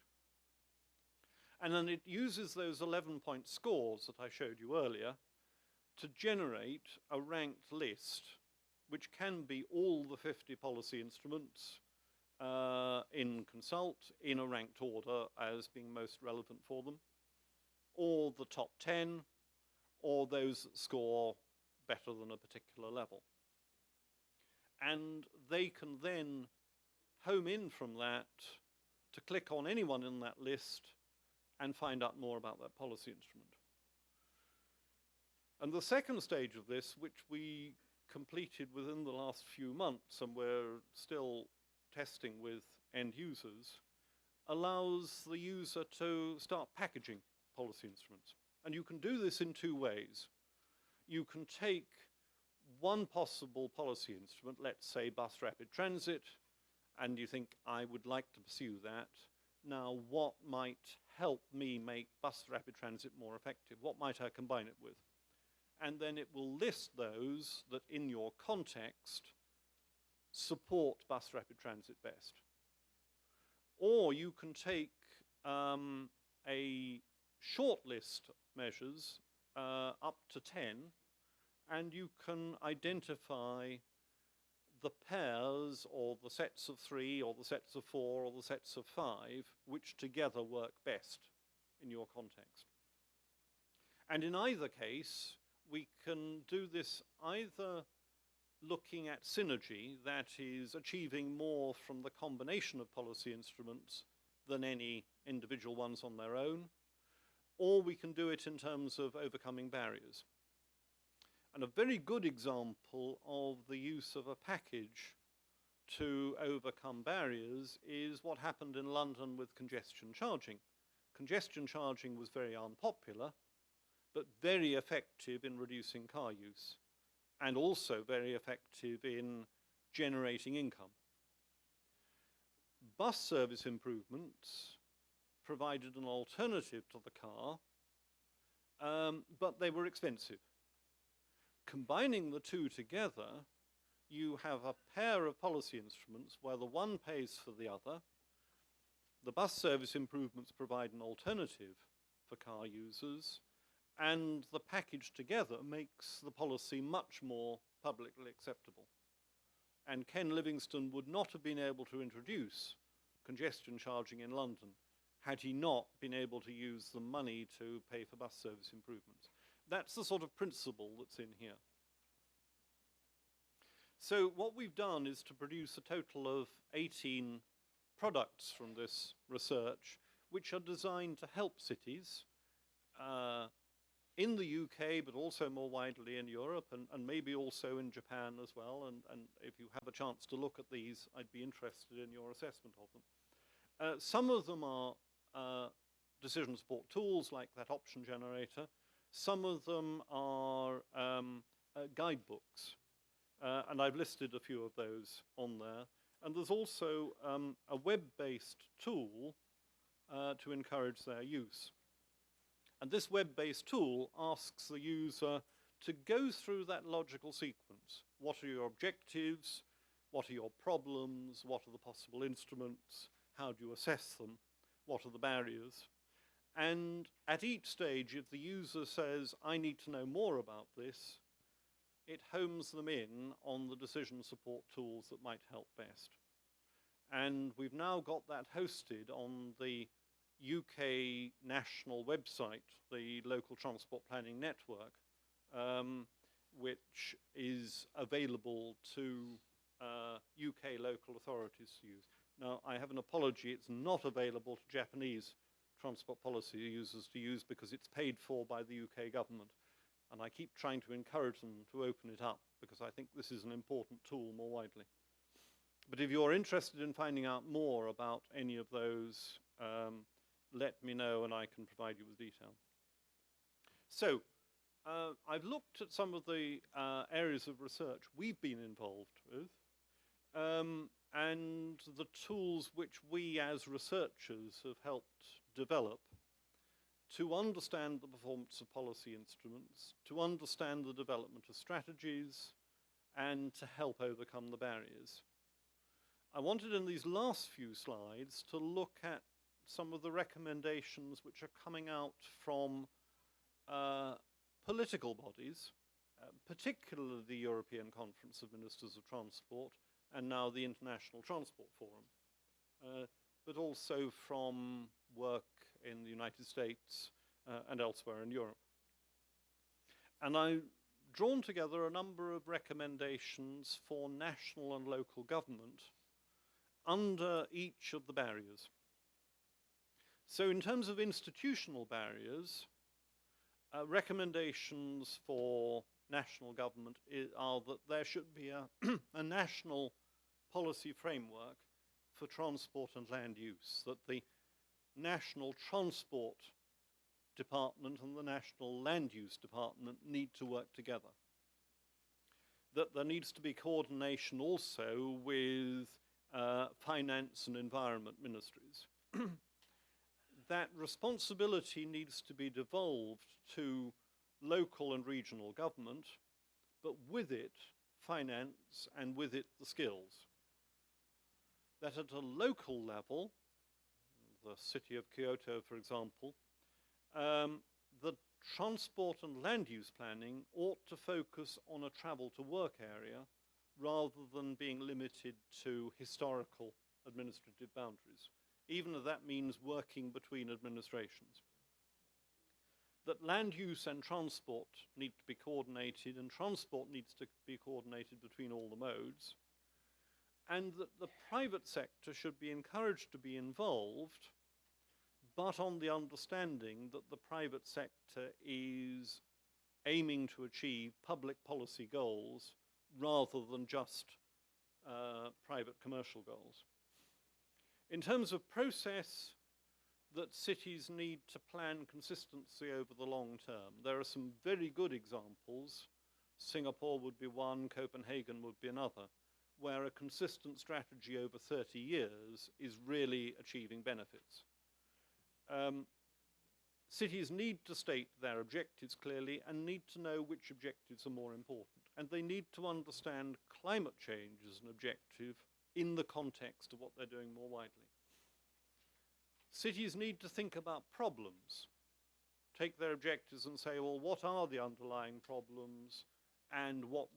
And then it uses those 11-point scores that I showed you earlier to generate a ranked list, which can be all the 50 policy instruments in Consult in a ranked order as being most relevant for them, or the top 10, or those that score better than a particular level. And they can then home in from that to click on anyone in that list and find out more about that policy instrument. And the second stage of this, which we completed within the last few months, and we're still testing with end users, allows the user to start packaging policy instruments. And you can do this in two ways. You can take one possible policy instrument, let's say bus rapid transit, and you think, I would like to pursue that. Now, what might help me make bus rapid transit more effective? What might I combine it with? And then it will list those that in your context support bus rapid transit best. Or you can take a short list measures up to 10, and you can identify the pairs or the sets of 3 or the sets of 4 or the sets of 5 which together work best in your context. And in either case, we can do this either looking at synergy, that is achieving more from the combination of policy instruments than any individual ones on their own, or we can do it in terms of overcoming barriers. And a very good example of the use of a package to overcome barriers is what happened in London with congestion charging. Congestion charging was very unpopular, but very effective in reducing car use, and also very effective in generating income. Bus service improvements provided an alternative to the car, but they were expensive. Combining the two together, you have a pair of policy instruments where the one pays for the other. The bus service improvements provide an alternative for car users, and the package together makes the policy much more publicly acceptable. And Ken Livingstone would not have been able to introduce congestion charging in London had he not been able to use the money to pay for bus service improvements. That's the sort of principle that's in here. So what we've done is to produce a total of 18 products from this research, which are designed to help cities in the UK, but also more widely in Europe, and maybe also in Japan as well. And if you have a chance to look at these, I'd be interested in your assessment of them. Some of them are decision support tools, like that option generator. Some of them are guidebooks, and I've listed a few of those on there. And there's also a web-based tool to encourage their use. And this web-based tool asks the user to go through that logical sequence. What are your objectives? What are your problems? What are the possible instruments? How do you assess them? What are the barriers? And at each stage, if the user says, I need to know more about this, it homes them in on the decision support tools that might help best. And we've now got that hosted on the UK national website, the Local Transport Planning Network, which is available to UK local authorities to use. Now, I have an apology, it's not available to Japanese transport policy users to use because it's paid for by the UK government. And I keep trying to encourage them to open it up because I think this is an important tool more widely. But if you're interested in finding out more about any of those, let me know and I can provide you with detail. So, I've looked at some of the areas of research we've been involved with, and the tools which we as researchers have helped develop to understand the performance of policy instruments, to understand the development of strategies, and to help overcome the barriers. I wanted in these last few slides to look at some of the recommendations which are coming out from political bodies, particularly the European Conference of Ministers of Transport and now the International Transport Forum, but also from work in the United States and elsewhere in Europe. And I've drawn together a number of recommendations for national and local government under each of the barriers. So in terms of institutional barriers, recommendations for national government are that there should be a national policy framework for transport and land use, that the National Transport Department and the National Land Use Department need to work together. That there needs to be coordination also with finance and environment ministries. That responsibility needs to be devolved to local and regional government, but with it, finance, and with it, the skills. That at a local level, the city of Kyoto, for example, the transport and land use planning ought to focus on a travel to work area rather than being limited to historical administrative boundaries, even if that means working between administrations. That land use and transport need to be coordinated, and transport needs to be coordinated between all the modes, and that the private sector should be encouraged to be involved, but on the understanding that the private sector is aiming to achieve public policy goals rather than just private commercial goals. In terms of process, that cities need to plan consistency over the long term. There are some very good examples. Singapore would be one, Copenhagen would be another, where a consistent strategy over 30 years is really achieving benefits. Cities need to state their objectives clearly and need to know which objectives are more important. And they need to understand climate change as an objective in the context of what they're doing more widely. Cities need to think about problems, take their objectives and say, well, what are the underlying problems and what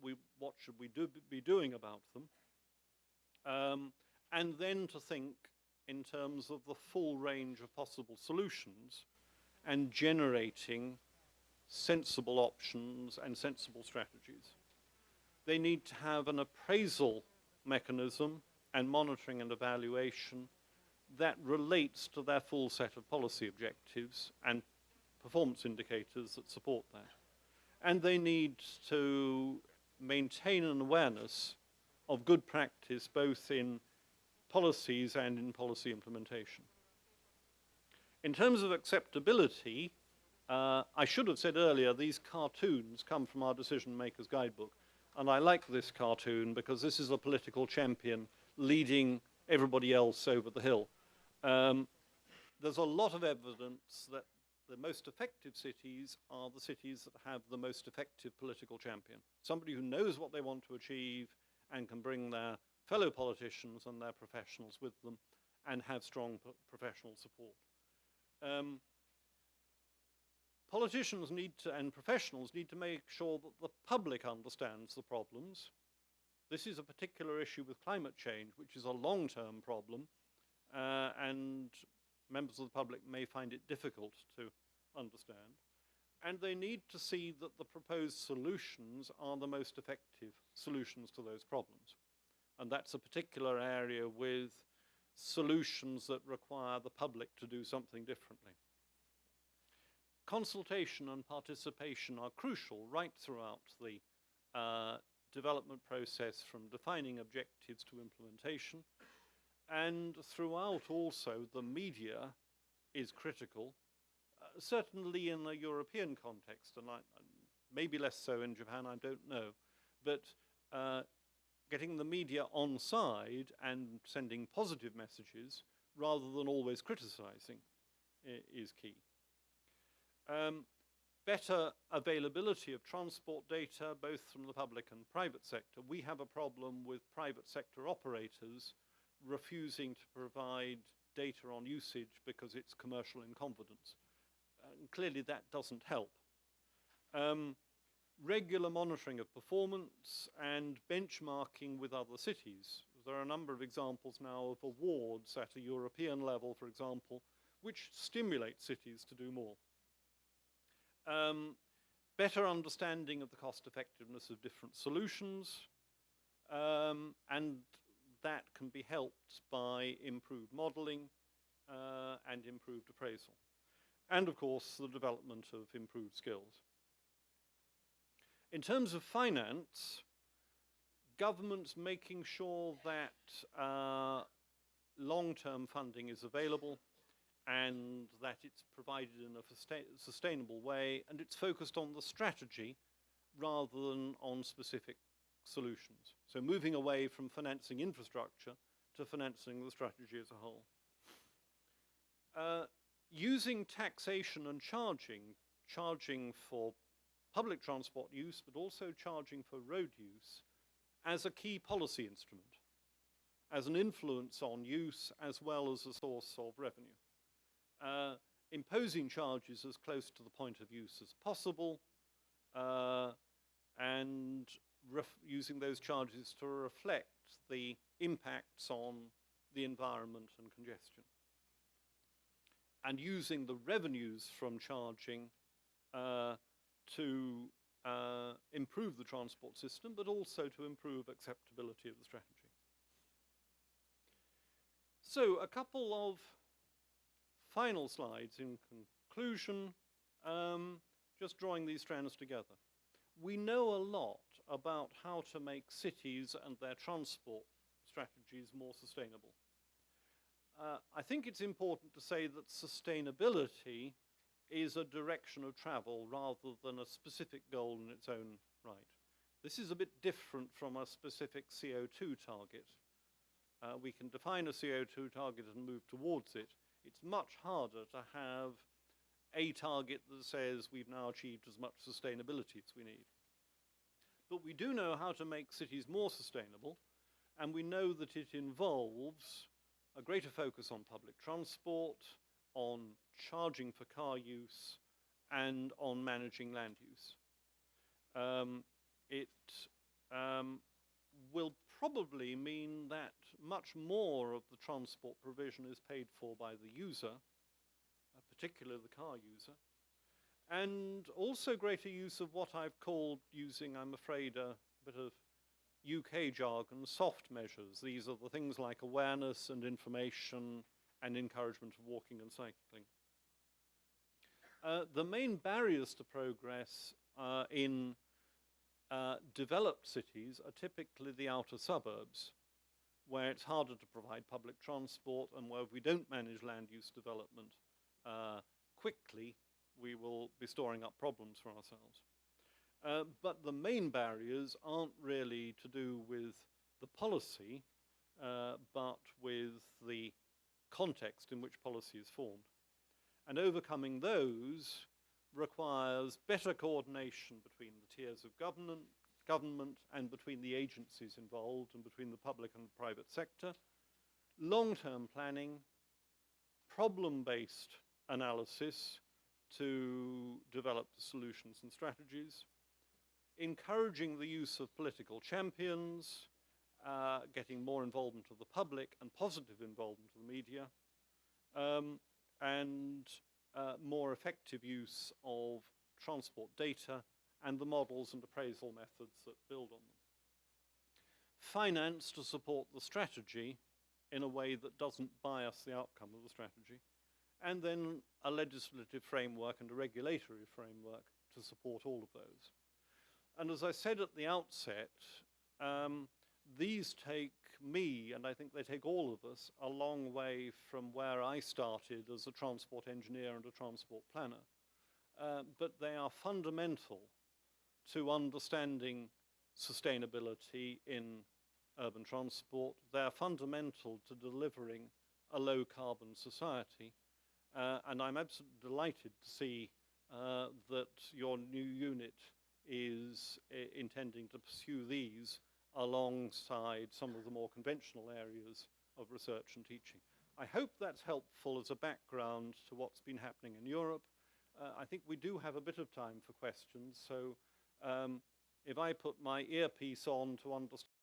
should we be doing about them? And then to think in terms of the full range of possible solutions and generating sensible options and sensible strategies. They need to have an appraisal mechanism and monitoring and evaluation that relates to their full set of policy objectives and performance indicators that support that. And they need to maintain an awareness of good practice both in policies and in policy implementation. In terms of acceptability, I should have said earlier, these cartoons come from our Decision Makers Guidebook. And I like this cartoon because this is a political champion leading everybody else over the hill. There's a lot of evidence that the most effective cities are the cities that have the most effective political champion. Somebody who knows what they want to achieve and can bring their fellow politicians and their professionals with them and have strong professional support. Politicians need to, and professionals need to make sure that the public understands the problems. This is a particular issue with climate change, which is a long-term problem, and members of the public may find it difficult to understand. And they need to see that the proposed solutions are the most effective solutions to those problems. And that's a particular area with solutions that require the public to do something differently. Consultation and participation are crucial right throughout the development process, from defining objectives to implementation. And throughout also, the media is critical, certainly in a European context, and maybe less so in Japan, I don't know. But getting the media on side and sending positive messages rather than always criticizing is key. Better availability of transport data, both from the public and private sector. We have a problem with private sector operators refusing to provide data on usage because it's commercial in confidence. Clearly that doesn't help. Regular monitoring of performance and benchmarking with other cities. There are a number of examples now of awards at a European level, for example, which stimulate cities to do more. Better understanding of the cost effectiveness of different solutions, and that can be helped by improved modeling and improved appraisal. And of course, the development of improved skills. In terms of finance, governments making sure that long-term funding is available and that it's provided in a sustainable way, and it's focused on the strategy rather than on specific solutions. So moving away from financing infrastructure to financing the strategy as a whole. Using taxation and charging for public transport use, but also charging for road use as a key policy instrument, as an influence on use as well as a source of revenue. Imposing charges as close to the point of use as possible, and using those charges to reflect the impacts on the environment and congestion. And using the revenues from charging to improve the transport system, but also to improve acceptability of the strategy. So a couple of final slides in conclusion, just drawing these strands together. We know a lot about how to make cities and their transport strategies more sustainable. I think it's important to say that sustainability is a direction of travel rather than a specific goal in its own right. This is a bit different from a specific CO2 target. We can define a CO2 target and move towards it. It's much harder to have a target that says we've now achieved as much sustainability as we need. But we do know how to make cities more sustainable, and we know that it involves a greater focus on public transport, on charging for car use, and on managing land use. It will probably mean that much more of the transport provision is paid for by the user, particularly the car user, and also greater use of what I've called, using, I'm afraid, a bit of UK jargon, soft measures. These are the things like awareness and information and encouragement of walking and cycling. The main barriers to progress in developed cities are typically the outer suburbs, where it's harder to provide public transport, and where if we don't manage land use development quickly, we will be storing up problems for ourselves. But the main barriers aren't really to do with the policy, but with the context in which policy is formed. And overcoming those requires better coordination between the tiers of government and between the agencies involved and between the public and the private sector, long-term planning, problem-based analysis to develop the solutions and strategies, encouraging the use of political champions, getting more involvement of the public and positive involvement of the media, and more effective use of transport data and the models and appraisal methods that build on them. Finance to support the strategy in a way that doesn't bias the outcome of the strategy, and then a legislative framework and a regulatory framework to support all of those. And as I said at the outset, these take me, and I think they take all of us, a long way from where I started as a transport engineer and a transport planner. But they are fundamental to understanding sustainability in urban transport. They are fundamental to delivering a low-carbon society. And I'm absolutely delighted to see that your new unit is intending to pursue these alongside some of the more conventional areas of research and teaching. I hope that's helpful as a background to what's been happening in Europe. I think we do have a bit of time for questions, so if I put my earpiece on to understand